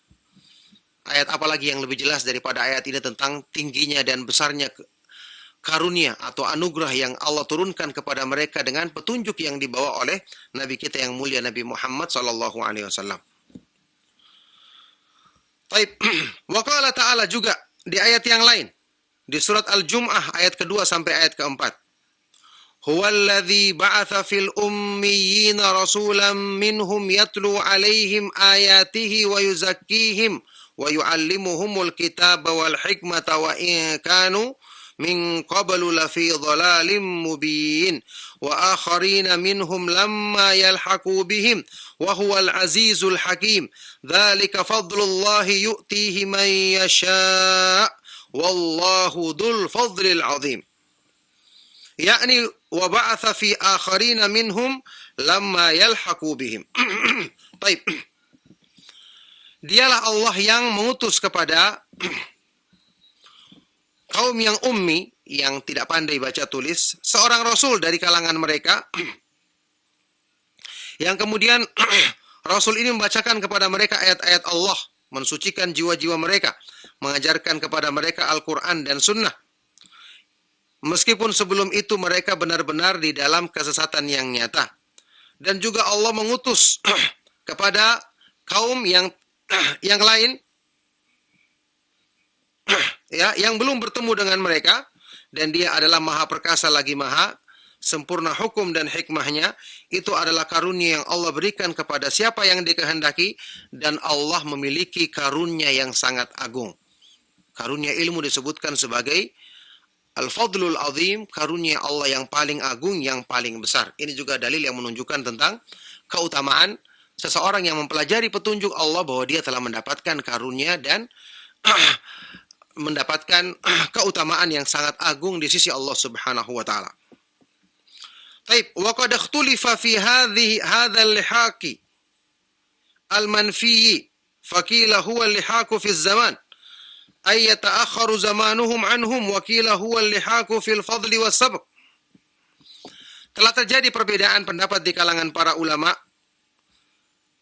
Ayat apalagi yang lebih jelas daripada ayat ini tentang tingginya dan besarnya karunia atau anugerah yang Allah turunkan kepada mereka dengan petunjuk yang dibawa oleh Nabi kita yang mulia Nabi Muhammad sallallahu alaihi wasallam. Baik, wa qala ta'ala juga di ayat yang lain di surat Al-Jum'ah ayat kedua sampai ayat keempat. Huwallazi ba'atsa fil ummiyina rasulan minhum yatlu 'alaihim ayatihi wa yuzakkihim wa yu'allimuhumul kitaba wal hikmata wa in kanu min qablu lafi dhalalin mubin wa akharina minhum lamma yalhaqu bihim wa huwal azizul hakim dzalika fadlullahi yu'tihi man yasha' wallahu dzul fadlil azim. Yakni wa ba'atha fi akharina minhum lamma yalhaqu bihim. Baik. Dialah Allah yang mengutus kepada kaum yang ummi, yang tidak pandai baca tulis, seorang rasul dari kalangan mereka, yang kemudian rasul ini membacakan kepada mereka ayat-ayat Allah, mensucikan jiwa-jiwa mereka, mengajarkan kepada mereka Al-Quran dan Sunnah. Meskipun sebelum itu mereka benar-benar di dalam kesesatan yang nyata. Dan juga Allah mengutus kepada kaum yang lain ya, yang belum bertemu dengan mereka, dan dia adalah maha perkasa lagi maha sempurna hukum dan hikmahnya. Itu adalah karunia yang Allah berikan kepada siapa yang dikehendaki, dan Allah memiliki karunia yang sangat agung. Karunia ilmu disebutkan sebagai Al-Fadlul Azim, karunia Allah yang paling agung, yang paling besar. Ini juga dalil yang menunjukkan tentang keutamaan seseorang yang mempelajari petunjuk Allah bahwa dia telah mendapatkan karunia dan mendapatkan keutamaan yang sangat agung di sisi Allah Subhanahu wa taala. Taib, wa qad ikhtulifa fi hadzal lihaqi al-manfi, faqila huwa al-lihaku fi zaman ay yata'akhkharu zamanuhum anhum wa qila huwa al-lihaku fil fadli was sabq. Telah terjadi perbedaan pendapat di kalangan para ulama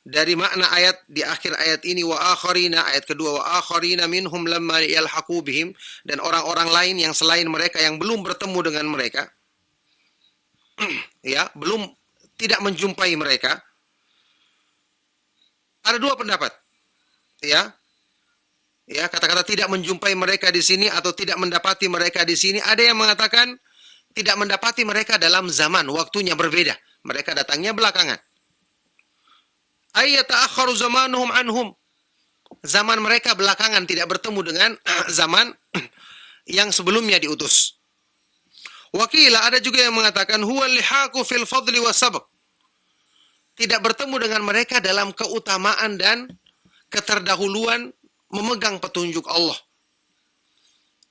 dari makna ayat di akhir ayat ini, wa akharina, ayat kedua, wa akharina minhum lamma yalhaqu bihim, dan orang-orang lain yang selain mereka yang belum bertemu dengan mereka, ya, belum, tidak menjumpai mereka. Ada dua pendapat, ya, kata-kata tidak menjumpai mereka di sini atau tidak mendapati mereka di sini. Ada yang mengatakan tidak mendapati mereka dalam zaman, waktunya berbeda, mereka datangnya belakangan. Ayyata'akhkharu zamanuhum anhum, zaman mereka belakangan, tidak bertemu dengan zaman yang sebelumnya diutus. Wakila, ada juga yang mengatakan huwa lihaku fil fadli was sabq, tidak bertemu dengan mereka dalam keutamaan dan keterdahuluan memegang petunjuk Allah.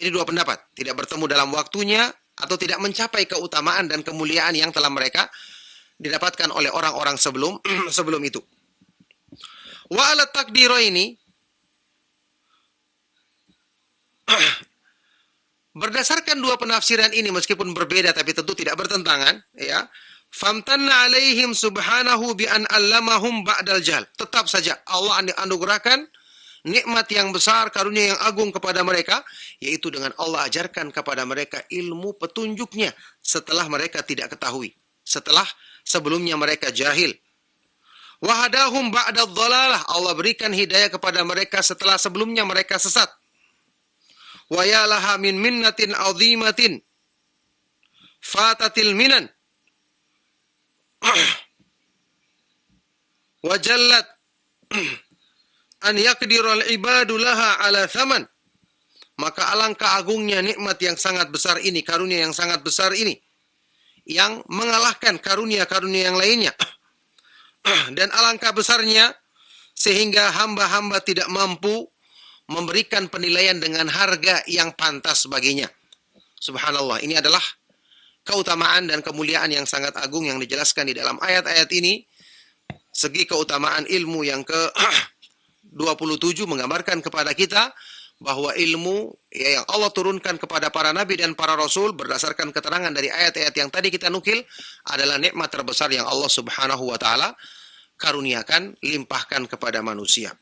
Ini dua pendapat, tidak bertemu dalam waktunya atau tidak mencapai keutamaan dan kemuliaan yang telah mereka didapatkan oleh orang-orang sebelum itu. Wa ala takdiraini, berdasarkan dua penafsiran ini meskipun berbeda tapi tentu tidak bertentangan, ya. Famtanna alaihim subhanahu bi an allamahum ba'dal jahl. Tetap saja Allah anugerahkan nikmat yang besar, karunia yang agung kepada mereka, yaitu dengan Allah ajarkan kepada mereka ilmu petunjuknya setelah mereka tidak ketahui, setelah sebelumnya mereka jahil. Wa hadahum ba'dal dhalalah, Allah berikan hidayah kepada mereka setelah sebelumnya mereka sesat. Wa ya laha min minnatin 'azimatin fatatil minan wa jallat an yaqdirul ibadu laha ala thaman. Maka alangkah agungnya nikmat yang sangat besar ini, karunia yang sangat besar ini, yang mengalahkan karunia-karunia yang lainnya. Dan alangkah besarnya sehingga hamba-hamba tidak mampu memberikan penilaian dengan harga yang pantas baginya. Subhanallah, ini adalah keutamaan dan kemuliaan yang sangat agung yang dijelaskan di dalam ayat-ayat ini. Segi keutamaan ilmu yang ke-27 menggambarkan kepada kita bahwa ilmu yang Allah turunkan kepada para nabi dan para rasul berdasarkan keterangan dari ayat-ayat yang tadi kita nukil adalah nikmat terbesar yang Allah Subhanahu wa taala karuniakan, limpahkan kepada manusia.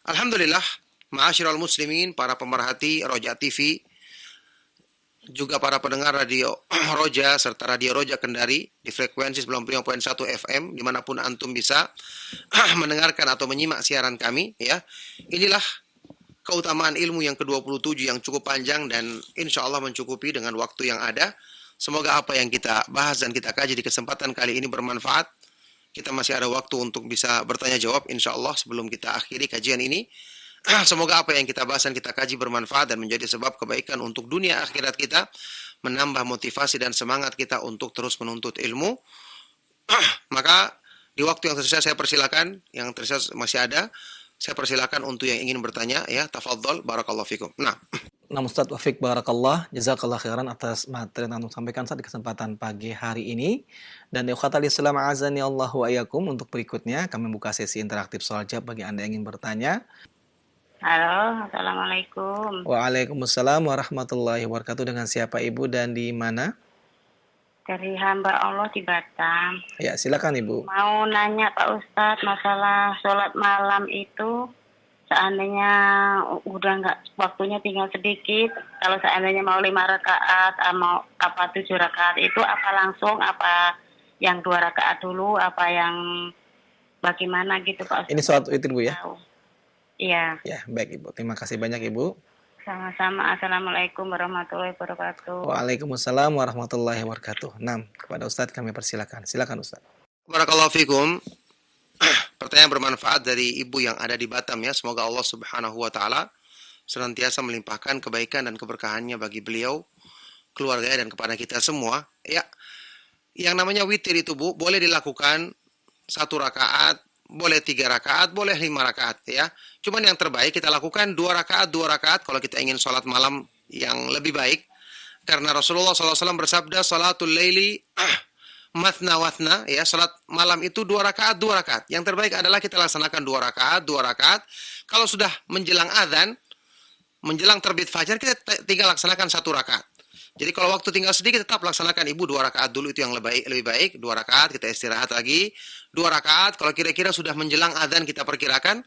Alhamdulillah, ma'asyiral muslimin, para pemerhati Roja TV, juga para pendengar radio Roja serta radio Roja Kendari di frekuensi 95.1 FM dimanapun antum bisa mendengarkan atau menyimak siaran kami, ya. Inilah keutamaan ilmu yang ke-27 yang cukup panjang dan insya Allah mencukupi dengan waktu yang ada. Semoga apa yang kita bahas dan kita kaji di kesempatan kali ini bermanfaat. Kita masih ada waktu untuk bisa bertanya jawab insya Allah sebelum kita akhiri kajian ini. Semoga apa yang kita bahas dan kita kaji bermanfaat dan menjadi sebab kebaikan untuk dunia akhirat kita, menambah motivasi dan semangat kita untuk terus menuntut ilmu. Maka di waktu yang tersisa saya persilakan, yang tersisa masih ada, saya persilakan untuk yang ingin bertanya, ya, tafadhol, barakallahu fikum. Nah, Ustaz Wafiq barakallah, jazakallah khairan atas materi yang Antum sampaikan saat di kesempatan pagi hari ini. Dan ikhwatal Islam azani Allahu ayakum, untuk berikutnya kami buka sesi interaktif soal jawab bagi Anda yang ingin bertanya. Halo, Assalamualaikum. Waalaikumsalam warahmatullahi wabarakatuh. Dengan siapa Ibu dan di mana? Dari hamba Allah di Batam. Ya, silakan Ibu. Mau nanya Pak Ustadz masalah sholat malam itu, seandainya udah nggak, waktunya tinggal sedikit, kalau seandainya mau 5 rakaat, mau apa 7 rakaat itu apa langsung, apa yang 2 rakaat dulu, apa yang bagaimana gitu Pak Ustadz? Ini sholat witir Bu ya? Iya. Ya, baik Ibu. Terima kasih banyak Ibu. Sama-sama. Assalamualaikum warahmatullahi wabarakatuh. Waalaikumsalam warahmatullahi wabarakatuh. Nah, kepada Ustadz kami persilakan. Silakan Ustadz. barakallahu fikum. Pertanyaan bermanfaat dari ibu yang ada di Batam, ya. Semoga Allah Subhanahu wa taala senantiasa melimpahkan kebaikan dan keberkahannya bagi beliau, keluarganya dan kepada kita semua. Ya. Yang namanya witir itu Bu, boleh dilakukan 1 rakaat, boleh 3 rakaat, boleh 5 rakaat ya. Cuman yang terbaik kita lakukan 2 rakaat, 2 rakaat kalau kita ingin sholat malam yang lebih baik. Karena Rasulullah SAW bersabda, salatul laili mathna wathna, ya, salat malam itu 2 rakaat, 2 rakaat. Yang terbaik adalah kita laksanakan 2 rakaat, 2 rakaat. Kalau sudah menjelang azan, menjelang terbit fajar, kita tinggal laksanakan 1 rakaat. Jadi kalau waktu tinggal sedikit, tetap laksanakan ibu 2 rakaat dulu, itu yang lebih baik. 2 rakaat, kita istirahat lagi. 2 rakaat, kalau kira-kira sudah menjelang azan kita perkirakan,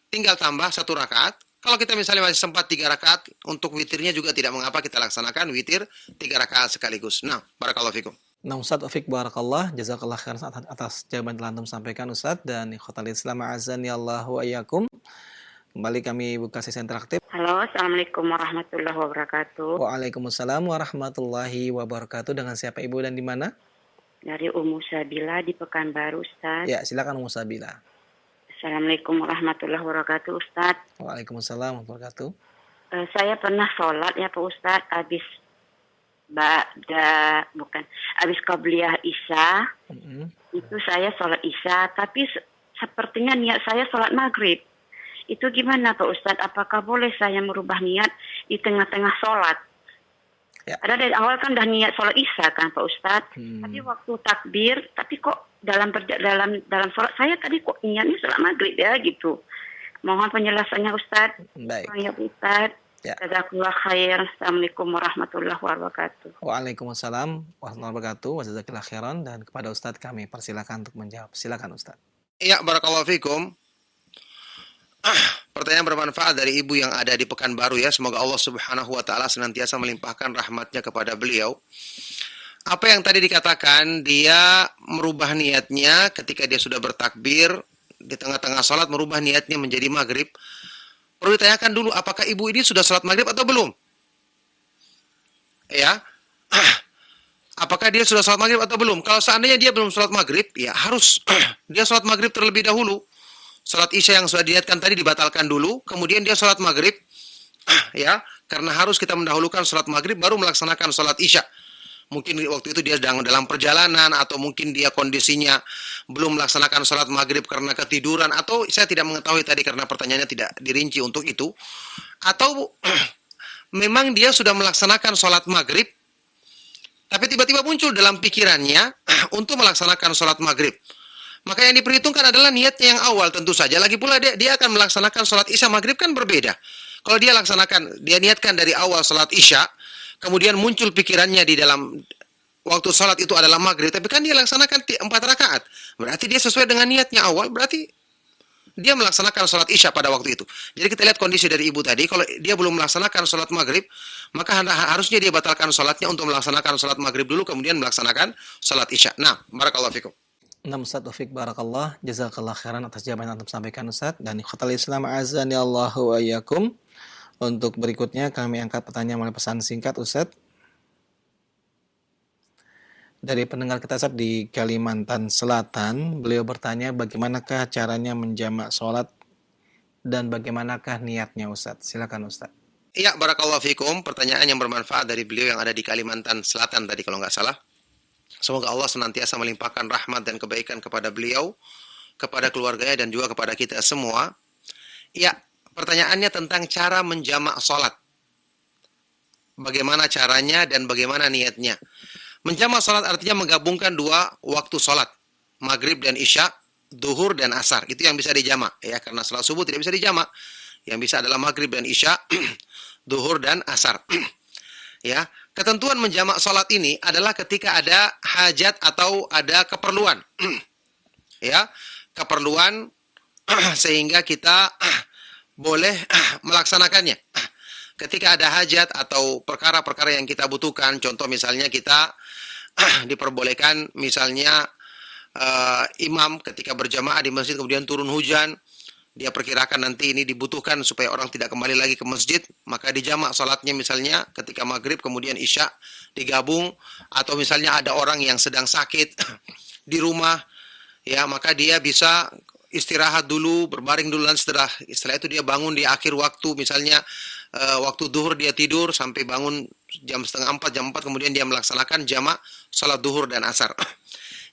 tinggal tambah 1 rakaat. Kalau kita misalnya masih sempat 3 rakaat, untuk witirnya juga tidak mengapa kita laksanakan witir 3 rakaat sekaligus. Nah, barakallahu fikum. Nah, Ustadz Taufik Barakallah, jazakallah khairan atas jawaban telah antum sampaikan Ustadz, dan ikhwatal Islam azani Allahu ayyakum. Kembali kami buka sesi interaktif. Halo, Assalamualaikum warahmatullahi wabarakatuh. Waalaikumsalam warahmatullahi wabarakatuh. Dengan siapa Ibu dan di mana? Dari Ummu Sabila di Pekanbaru, Ustaz. Ya, silakan Ummu Sabila. Assalamualaikum warahmatullahi wabarakatuh, Ustaz. Waalaikumsalam warahmatullahi wabarakatuh. Saya pernah sholat ya Pak Ustaz, habis qabliyah Isya. Itu saya sholat Isya, tapi sepertinya niat saya sholat maghrib. Itu gimana Pak Ustadz? Apakah boleh saya merubah niat di tengah-tengah sholat? Ya. Ada dari awal kan udah niat sholat Isya kan Pak Ustadz. Tapi waktu takbir, tapi kok dalam sholat saya tadi kok niatnya sholat maghrib ya gitu. Mohon penjelasannya Ustadz. Baik. Ya Ustadz. Ya. Jazakallah khair. Assalamualaikum warahmatullahi wabarakatuh. Waalaikumsalam warahmatullahi wabarakatuh. Wajazakallah khairan. Dan kepada Ustadz kami persilakan untuk menjawab. Silakan Ustadz. Ya, barakallahu fikum. Pertanyaan bermanfaat dari ibu yang ada di Pekanbaru ya. Semoga Allah Subhanahu wa taala senantiasa melimpahkan rahmatnya kepada beliau. Apa yang tadi dikatakan, dia merubah niatnya ketika dia sudah bertakbir di tengah-tengah salat, merubah niatnya menjadi maghrib. Perlu ditanyakan dulu, apakah ibu ini sudah salat maghrib atau belum? Ya. Apakah dia sudah salat maghrib atau belum? Kalau seandainya dia belum salat maghrib, ya harus dia salat maghrib terlebih dahulu. Salat Isya yang sudah diniatkan tadi dibatalkan dulu, kemudian dia salat maghrib, ya, karena harus kita mendahulukan salat maghrib baru melaksanakan salat Isya. Mungkin waktu itu dia sedang dalam perjalanan, atau mungkin dia kondisinya belum melaksanakan salat maghrib karena ketiduran, atau saya tidak mengetahui tadi karena pertanyaannya tidak dirinci untuk itu. Atau memang dia sudah melaksanakan salat maghrib, tapi tiba-tiba muncul dalam pikirannya untuk melaksanakan salat maghrib. Maka yang diperhitungkan adalah niatnya yang awal tentu saja. Lagi pula dia akan melaksanakan salat Isya maghrib kan berbeda. Kalau dia niatkan dari awal salat Isya, kemudian muncul pikirannya di dalam waktu salat itu adalah maghrib, tapi kan dia laksanakan 4 rakaat. Berarti dia sesuai dengan niatnya awal, berarti dia melaksanakan salat Isya pada waktu itu. Jadi kita lihat kondisi dari ibu tadi, kalau dia belum melaksanakan salat maghrib, maka harusnya dia batalkan salatnya untuk melaksanakan salat maghrib dulu, kemudian melaksanakan salat Isya. Nah, barakallahu fikum. Nah, Ustadz Taufik Barakallah, jazakallah khairan atas jawaban yang antum sampaikan Ustadz. Dan ikhwatal Islam azani Allahu wa iyyakum. Untuk berikutnya kami angkat pertanyaan melalui pesan singkat Ustadz. Dari pendengar kita Ustadz di Kalimantan Selatan, beliau bertanya bagaimanakah caranya menjamak sholat dan bagaimanakah niatnya Ustadz. Silakan Ustadz. Iya, barakallahu fikum. Pertanyaan yang bermanfaat dari beliau yang ada di Kalimantan Selatan tadi kalau nggak salah. Semoga Allah senantiasa melimpahkan rahmat dan kebaikan kepada beliau, kepada keluarganya, dan juga kepada kita semua. Ya, pertanyaannya tentang cara menjamak sholat. Bagaimana caranya dan bagaimana niatnya. Menjamak sholat artinya menggabungkan 2 waktu sholat. Maghrib dan Isya, duhur dan asar. Itu yang bisa dijamak. Ya, karena sholat subuh tidak bisa dijamak. Yang bisa adalah maghrib dan Isya, duhur dan asar. Ya, ketentuan menjamak sholat ini adalah ketika ada hajat atau ada keperluan. Ya, keperluan sehingga kita boleh melaksanakannya. Ketika ada hajat atau perkara-perkara yang kita butuhkan, contoh misalnya kita diperbolehkan misalnya imam ketika berjamaah di masjid kemudian turun hujan, dia perkirakan nanti ini dibutuhkan supaya orang tidak kembali lagi ke masjid, maka dijamak sholatnya misalnya ketika maghrib kemudian Isya digabung, atau misalnya ada orang yang sedang sakit di rumah, ya maka dia bisa istirahat dulu, berbaring dulu, dan setelah itu dia bangun di akhir waktu, misalnya waktu duhur dia tidur sampai bangun jam 3:30, jam 4, kemudian dia melaksanakan jamak sholat duhur dan asar.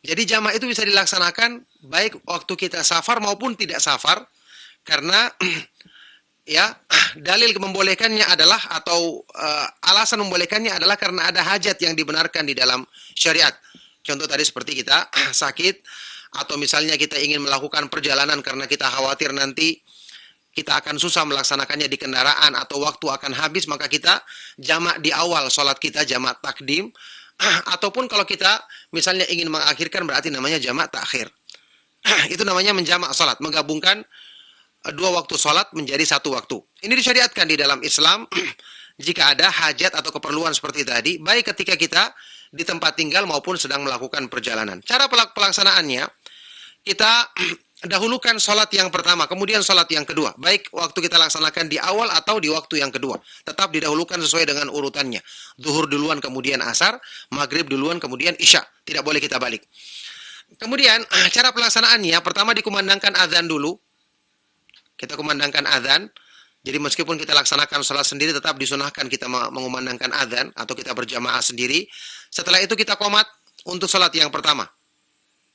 Jadi jamak itu bisa dilaksanakan baik waktu kita safar maupun tidak safar, karena ya dalil membolehkannya adalah atau alasan membolehkannya adalah karena ada hajat yang dibenarkan di dalam syariat. Contoh tadi seperti kita sakit, atau misalnya kita ingin melakukan perjalanan karena kita khawatir nanti kita akan susah melaksanakannya di kendaraan atau waktu akan habis, maka kita jamak di awal sholat kita, jamak takdim. Ataupun kalau kita misalnya ingin mengakhirkan, berarti namanya jamak takhir. Itu namanya menjamak sholat, menggabungkan dua waktu sholat menjadi satu waktu. Ini disyariatkan di dalam Islam jika ada hajat atau keperluan seperti tadi, baik ketika kita di tempat tinggal maupun sedang melakukan perjalanan. Cara pelaksanaannya, kita dahulukan sholat yang pertama, kemudian sholat yang kedua. Baik waktu kita laksanakan di awal atau di waktu yang kedua. Tetap didahulukan sesuai dengan urutannya. Zuhur duluan, kemudian asar. Maghrib duluan, kemudian isya. Tidak boleh kita balik. Kemudian, cara pelaksanaannya, pertama dikumandangkan azan dulu. Kita kumandangkan azan. Jadi meskipun kita laksanakan sholat sendiri, tetap disunahkan kita mengumandangkan azan. Atau kita berjamaah sendiri. Setelah itu kita qomat untuk sholat yang pertama.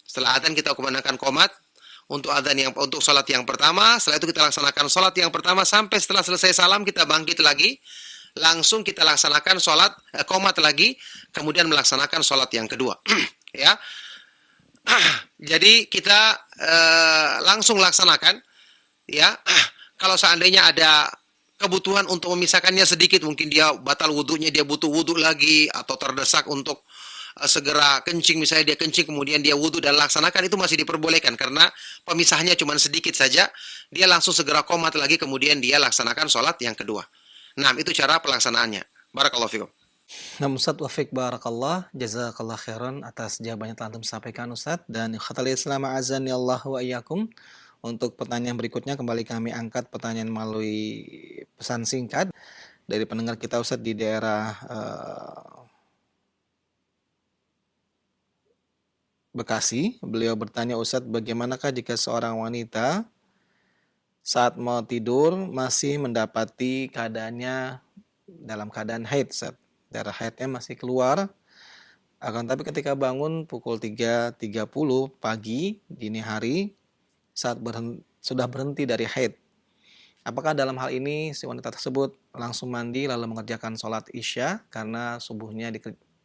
Setelah azan kita kumandangkan qomat untuk sholat yang pertama. Setelah itu kita laksanakan sholat yang pertama sampai setelah selesai salam kita bangkit lagi, langsung kita laksanakan sholat qomat lagi, kemudian melaksanakan sholat yang kedua. Ya, jadi kita langsung laksanakan. Ya, kalau seandainya ada kebutuhan untuk memisahkannya sedikit, mungkin dia batal wudhunya, dia butuh wudhu lagi, atau terdesak untuk segera kencing, misalnya dia kencing kemudian dia wudhu dan laksanakan, itu masih diperbolehkan karena pemisahnya cuma sedikit saja. Dia langsung segera qomat lagi, kemudian dia laksanakan sholat yang kedua. Nah, itu cara pelaksanaannya. Barakallahu fikum. Nah, Ustaz Wafiq barakallah, jazakallah khairan atas jawabannya telah antum sampaikan Ustaz. Dan khatal Islam azani Allah wa iyyakum. Untuk pertanyaan berikutnya kembali kami angkat pertanyaan melalui pesan singkat dari pendengar kita Ustaz di daerah Bekasi. Beliau bertanya, Ustadz, bagaimanakah jika seorang wanita saat mau tidur masih mendapati keadaannya dalam keadaan haid, Ustadz. Darah haidnya masih keluar, akan tapi ketika bangun pukul 3.30 pagi dini hari saat sudah berhenti dari haid. Apakah dalam hal ini si wanita tersebut langsung mandi lalu mengerjakan sholat isya karena subuhnya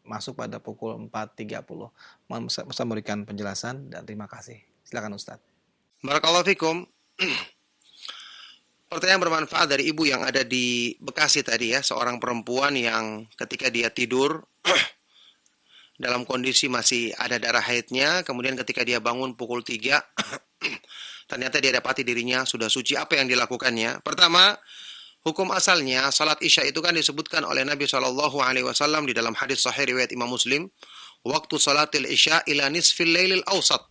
masuk pada pukul 4.30. Mohon Ustaz memberikan penjelasan dan terima kasih. Silakan Ustaz. Barakallahu fikum. Pertanyaan bermanfaat dari ibu yang ada di Bekasi tadi ya, seorang perempuan yang ketika dia tidur dalam kondisi masih ada darah haidnya, kemudian ketika dia bangun pukul 3 ternyata dia dapati dirinya sudah suci. Apa yang dilakukannya? Pertama, hukum asalnya salat isya itu kan disebutkan oleh Nabi SAW di dalam hadis sahih riwayat Imam Muslim, waktu salatil isya ila nisfil lailil awsat.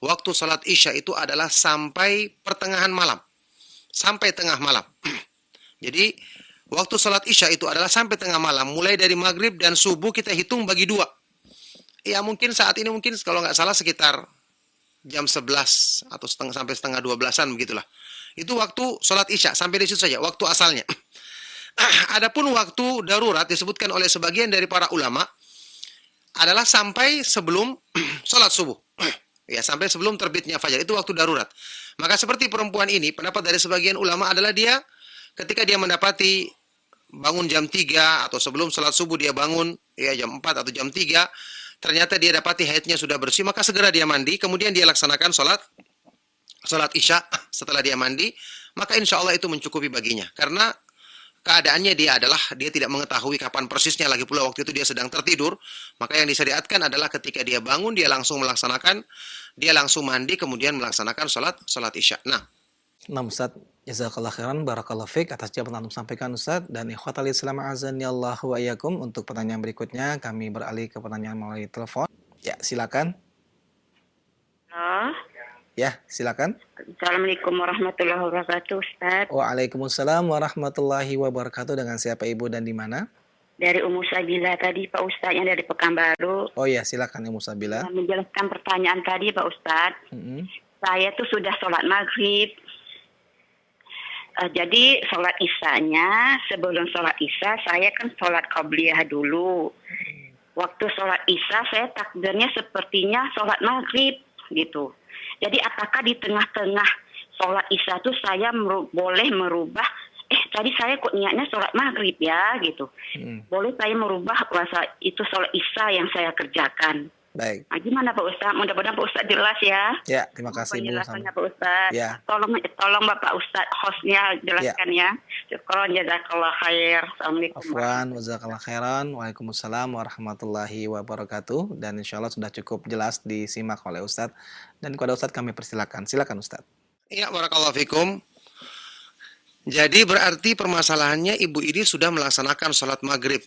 Waktu salat isya itu adalah sampai pertengahan malam, sampai tengah malam. Jadi waktu salat isya itu adalah sampai tengah malam, mulai dari maghrib dan subuh kita hitung bagi 2. Ya mungkin saat ini mungkin kalau nggak salah sekitar jam 11 atau sampai setengah 12-an begitulah. Itu waktu sholat isya, sampai di situ saja, waktu asalnya. Adapun waktu darurat disebutkan oleh sebagian dari para ulama adalah sampai sebelum sholat subuh. Ya, sampai sebelum terbitnya fajar, itu waktu darurat. Maka seperti perempuan ini, pendapat dari sebagian ulama adalah dia, ketika dia mendapati bangun jam 3 atau sebelum sholat subuh dia bangun, ya jam 4 atau jam 3, ternyata dia dapati haidnya sudah bersih, maka segera dia mandi, kemudian dia laksanakan sholat isya. Setelah dia mandi, maka insya Allah itu mencukupi baginya. Karena keadaannya dia tidak mengetahui kapan persisnya, lagi pula waktu itu dia sedang tertidur. Maka yang disyariatkan adalah ketika dia bangun, dia langsung mandi, kemudian melaksanakan sholat isya. Nah, Ustaz, jazakallah khairan, barakallahu fiik atas jawaban yang sampaikan Ustaz. Dan ikhwatal Islam azani Allah wa iyyakum, untuk pertanyaan berikutnya kami beralih ke pertanyaan melalui telepon. Ya, silakan. Halo. Ya, silakan. Assalamualaikum warahmatullahi wabarakatuh, Ustaz. Waalaikumsalam warahmatullahi wabarakatuh. Dengan siapa Ibu dan di mana? Dari Ummu Sabila tadi, Pak Ustaz, yang dari Pekanbaru. Oh ya, silakan Ummu Sabila. Menjelaskan pertanyaan tadi, Pak Ustaz. Saya tuh sudah sholat maghrib. Jadi sholat isyanya, sebelum sholat isya, saya kan sholat qabliyah dulu. waktu sholat isya saya takbirnya sepertinya sholat maghrib gitu. Jadi apakah di tengah-tengah sholat isya itu saya boleh merubah, tadi saya kok niatnya sholat maghrib ya gitu. Boleh saya merubah puasa itu sholat isya yang saya kerjakan. Baik. Nah, gimana Pak Ustadz? Mudah-mudahan Pak Ustadz jelas ya. Ya, terima kasih Bu. Penjelasannya Pak Ustadz. Ya. Tolong Bapak Ustadz hostnya jelaskan ya. Syukron jazakallah khair. Assalamualaikum. Afwan, jazakallah khairan. Waalaikumsalam warahmatullahi wabarakatuh. Dan insya Allah sudah cukup jelas disimak oleh Ustadz. Dan kepada Ustadz kami persilakan. Silakan Ustadz. Ya, barakallahu fikum. Jadi berarti permasalahannya ibu ini sudah melaksanakan sholat maghrib.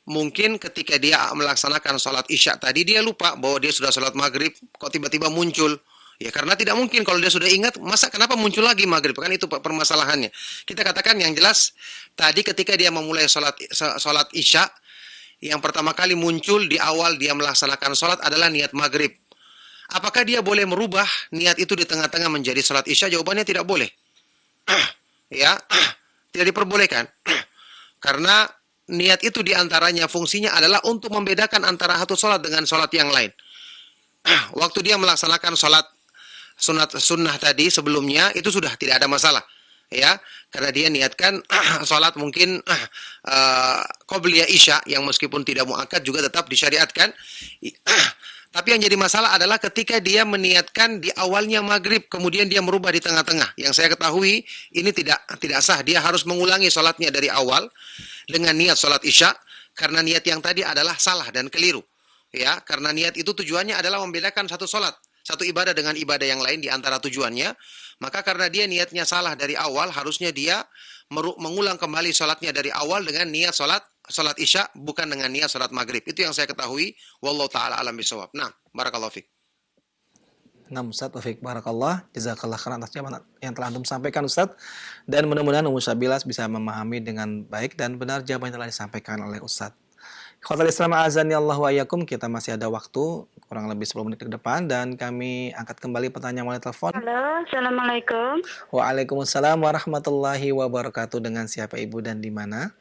Mungkin ketika dia melaksanakan sholat isya tadi, dia lupa bahwa dia sudah sholat maghrib, kok tiba-tiba muncul. Ya karena tidak mungkin kalau dia sudah ingat, masa kenapa muncul lagi maghrib? Kan itu permasalahannya. Kita katakan yang jelas, tadi ketika dia memulai sholat isya, yang pertama kali muncul di awal dia melaksanakan sholat adalah niat maghrib. Apakah dia boleh merubah niat itu di tengah-tengah menjadi sholat isya? Jawabannya tidak boleh. Ya, tidak diperbolehkan. Karena niat itu diantaranya fungsinya adalah untuk membedakan antara satu sholat dengan sholat yang lain. Waktu dia melaksanakan sholat sunnah tadi sebelumnya itu sudah tidak ada masalah, ya, karena dia niatkan sholat mungkin qobliyah isya yang meskipun tidak muakkad juga tetap disyariatkan. Tapi yang jadi masalah adalah ketika dia meniatkan di awalnya maghrib, kemudian dia merubah di tengah-tengah. Yang saya ketahui ini tidak sah. Dia harus mengulangi sholatnya dari awal dengan niat sholat isya, karena niat yang tadi adalah salah dan keliru. Ya, karena niat itu tujuannya adalah membedakan satu sholat, satu ibadah dengan ibadah yang lain di antara tujuannya. Maka karena dia niatnya salah dari awal, harusnya dia mengulang kembali sholatnya dari awal dengan niat sholat isya, bukan dengan niat sholat maghrib. Itu yang saya ketahui. Wallahu ta'ala alam bisawab. Nah, barakallahu fiqh. Nah, Ustaz, Taufik Barakallah, jazakallah khairan atas jawaban yang telah Antum sampaikan, Ustaz. Dan mudah-mudahan Ummu Sabilas bisa memahami dengan baik dan benar jawaban yang telah disampaikan oleh Ustaz. Ikhwatal Islam azani Allah wa iyyakum, kita masih ada waktu kurang lebih 10 menit ke depan dan kami angkat kembali pertanyaan melalui telepon. Halo, Assalamualaikum. Waalaikumsalam warahmatullahi wabarakatuh. Dengan siapa Ibu dan di mana?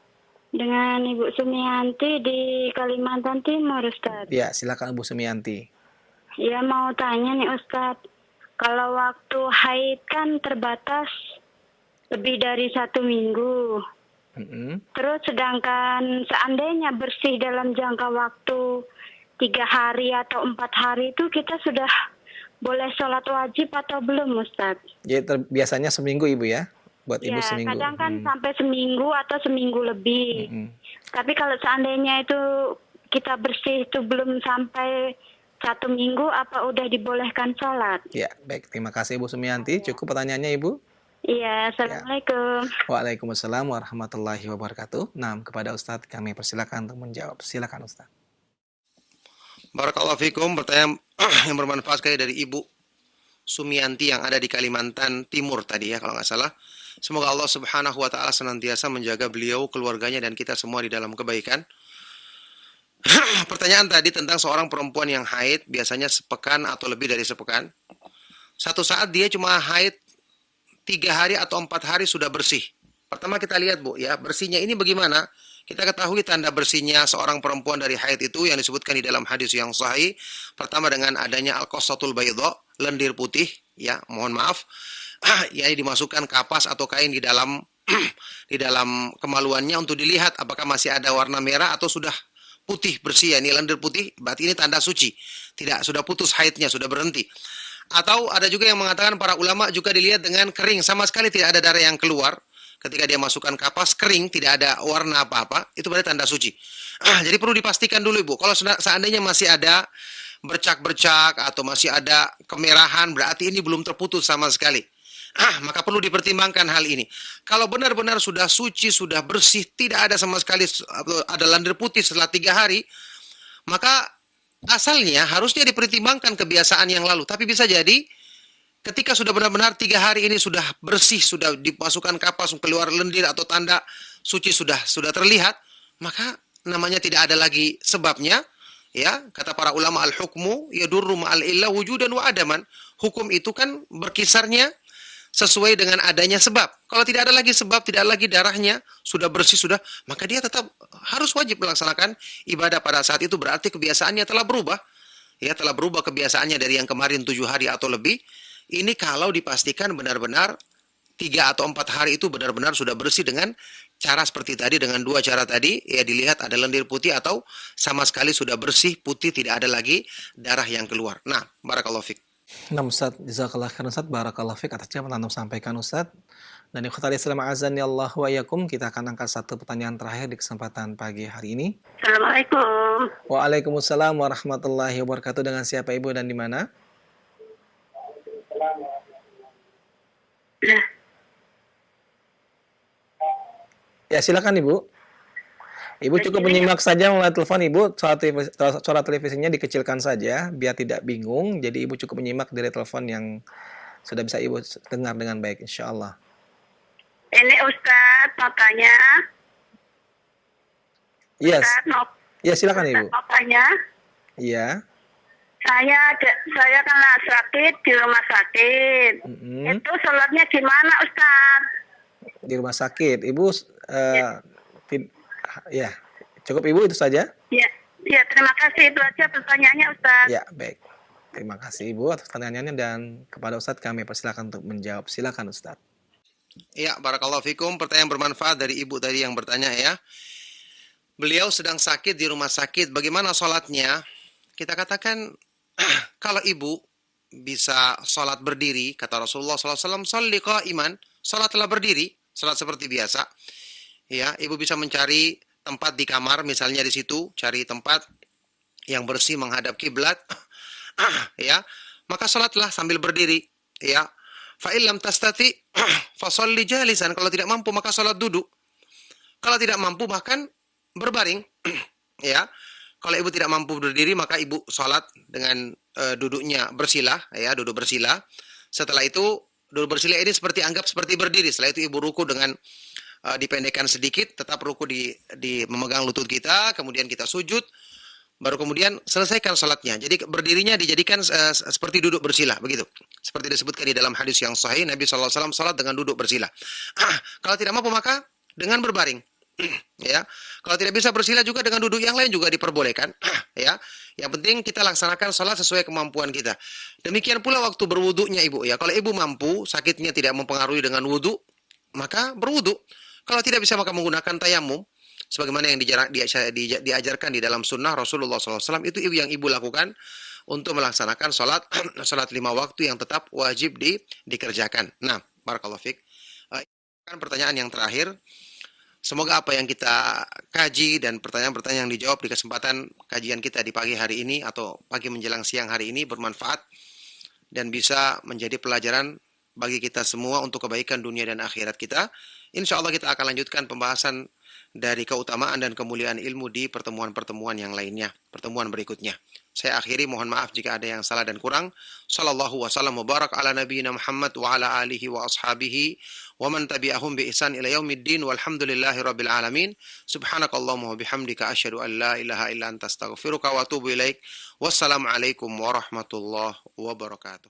Dengan Ibu Sumianti di Kalimantan Timur, Ustaz. Ya, silakan Ibu Sumianti. Ya, mau tanya nih Ustaz, kalau waktu haid kan terbatas lebih dari 1 minggu. Terus sedangkan seandainya bersih dalam jangka waktu 3 hari atau 4 hari itu kita sudah boleh sholat wajib atau belum Ustaz? Jadi biasanya seminggu Ibu ya? Buat Ibu Ya, seminggu. kadang kan sampai seminggu atau seminggu lebih. Tapi kalau seandainya itu kita bersih itu belum sampai 1 minggu, apa udah dibolehkan sholat? Ya, baik. Terima kasih Ibu Sumianti. Cukup pertanyaannya Ibu? Iya, Assalamualaikum. Waalaikumsalam warahmatullahi wabarakatuh. Nah, kepada Ustadz kami persilakan untuk menjawab. Silakan Ustadz. Barakallahu fikum. Pertanyaan yang bermanfaat sekali dari Ibu Sumianti yang ada di Kalimantan Timur tadi ya, kalau nggak salah. Semoga Allah Subhanahu wa Ta'ala senantiasa menjaga beliau, keluarganya, dan kita semua di dalam kebaikan. Pertanyaan tadi tentang seorang perempuan yang haid, biasanya sepekan atau lebih dari sepekan. Satu saat dia cuma haid 3 hari atau 4 hari sudah bersih. Pertama kita lihat Bu, ya bersihnya ini bagaimana? Kita ketahui tanda bersihnya seorang perempuan dari haid itu yang disebutkan di dalam hadis yang sahih. Pertama dengan adanya al-qassatul baydha, lendir putih, ya mohon maaf, ya dimasukkan kapas atau kain di dalam di dalam kemaluannya untuk dilihat apakah masih ada warna merah atau sudah putih bersih, ya ini lendir putih, berarti ini tanda suci, tidak sudah putus haidnya, sudah berhenti. Atau ada juga yang mengatakan para ulama juga dilihat dengan kering, sama sekali tidak ada darah yang keluar. Ketika dia masukkan kapas, kering, tidak ada warna apa-apa, itu berarti tanda suci. Jadi perlu dipastikan dulu Ibu, kalau seandainya masih ada bercak-bercak atau masih ada kemerahan, berarti ini belum terputus sama sekali. Maka perlu dipertimbangkan hal ini. Kalau benar-benar sudah suci, sudah bersih, tidak ada sama sekali ada lendir putih setelah 3 hari, maka asalnya harusnya dipertimbangkan kebiasaan yang lalu. Tapi bisa jadi ketika sudah benar-benar 3 hari ini sudah bersih, sudah dimasukkan kapas, keluar lendir atau tanda suci sudah terlihat, maka namanya tidak ada lagi sebabnya. Ya, kata para ulama al-hukmu yadurru ma'al illa wujudan wa adaman. Hukum itu kan berkisarnya sesuai dengan adanya sebab. Kalau tidak ada lagi sebab, tidak ada lagi darahnya, sudah bersih, sudah, maka dia tetap harus wajib melaksanakan ibadah pada saat itu. Berarti kebiasaannya telah berubah. Ya, telah berubah kebiasaannya dari yang kemarin 7 hari atau lebih. Ini kalau dipastikan benar-benar 3 atau 4 hari itu benar-benar sudah bersih dengan cara seperti tadi, dengan 2 cara tadi, ya dilihat ada lendir putih atau sama sekali sudah bersih, putih, tidak ada lagi darah yang keluar. Nah, barakallahu fiik. Nah, Ustaz, jazakallah khairan Ustaz, barakallahu fiik atas jawaban Anda sampaikan Ustaz. Dan ikhwatal Islam azani Allah wa iyyakum, kita akan angkat satu pertanyaan terakhir di kesempatan pagi hari ini. Assalamualaikum. Waalaikumsalam warahmatullahi wabarakatuh. Dengan siapa Ibu dan di mana? Nah, Ya, silakan Ibu. Ibu cukup menyimak saja melalui telepon Ibu, suara televisinya dikecilkan saja biar tidak bingung. Jadi Ibu cukup menyimak dari telepon yang sudah bisa Ibu dengar dengan baik insyaallah. ini Ustadz mau tanya. Yes. Ustadz mau, Ya, silakan Ibu. Ustadz mau tanya. Iya. Saya kena sakit di rumah sakit. Mm-mm. Itu sholatnya gimana Ustadz? Di rumah sakit. Ibu ya, cukup Ibu itu saja? Ya, terima kasih. Itu aja pertanyaannya Ustadz. Ya, baik. Terima kasih Ibu atas pertanyaannya dan kepada Ustadz kami persilakan untuk menjawab. Silakan Ustadz. Ya, barakallahu fikum. Pertanyaan bermanfaat dari Ibu tadi yang bertanya ya. Beliau sedang sakit di rumah sakit. Bagaimana sholatnya? Kita katakan kalau Ibu bisa sholat berdiri, kata Rasulullah SAW, sholli qa'iman, sholatlah berdiri, sholat seperti biasa. Ya, Ibu bisa mencari tempat di kamar, misalnya di situ, cari tempat yang bersih menghadap kiblat, ya, maka sholatlah sambil berdiri, ya. Fa illam tastati fa sholli jalisan. Kalau tidak mampu maka sholat duduk. Kalau tidak mampu bahkan berbaring, ya. Kalau Ibu tidak mampu berdiri maka Ibu sholat dengan duduknya bersila, ya, duduk bersila. Setelah itu duduk bersila ini anggap seperti berdiri. Setelah itu Ibu ruku dengan dipendekkan sedikit, tetap ruku di memegang lutut kita, kemudian kita sujud, baru kemudian selesaikan sholatnya. Jadi berdirinya dijadikan seperti duduk bersila, begitu. Seperti disebutkan di dalam hadis yang sahih, Nabi SAW sholat dengan duduk bersila. Kalau tidak mampu maka dengan berbaring. Ya, kalau tidak bisa bersila juga dengan duduk yang lain juga diperbolehkan. Ya, yang penting kita laksanakan sholat sesuai kemampuan kita. Demikian pula waktu berwudunya Ibu. Ya, kalau Ibu mampu, sakitnya tidak mempengaruhi dengan wudu, maka berwudu. Kalau tidak bisa maka menggunakan tayamum, sebagaimana yang diajarkan di dalam sunnah Rasulullah SAW. Itu yang Ibu lakukan untuk melaksanakan sholat 5 waktu yang tetap wajib dikerjakan. Nah, barakallahu fiik. Pertanyaan yang terakhir. Semoga apa yang kita kaji dan pertanyaan-pertanyaan yang dijawab di kesempatan kajian kita di pagi hari ini atau pagi menjelang siang hari ini bermanfaat dan bisa menjadi pelajaran bagi kita semua untuk kebaikan dunia dan akhirat kita. Insya Allah kita akan lanjutkan pembahasan dari keutamaan dan kemuliaan ilmu di pertemuan-pertemuan yang lainnya, pertemuan berikutnya. Saya akhiri, mohon maaf jika ada yang salah dan kurang. Sallallahu wasallam wa barak ala nabiyina Muhammad wa ala alihi wa ashabihi wa man tabi'ahum bi ihsan ila yaumiddin walhamdulillahi rabbil alamin. Subhanakallahumma wa bihamdika asyhadu an la ilaha illa anta astaghfiruka wa atubu ilaik. Wassalamu alaikum warahmatullahi wabarakatuh.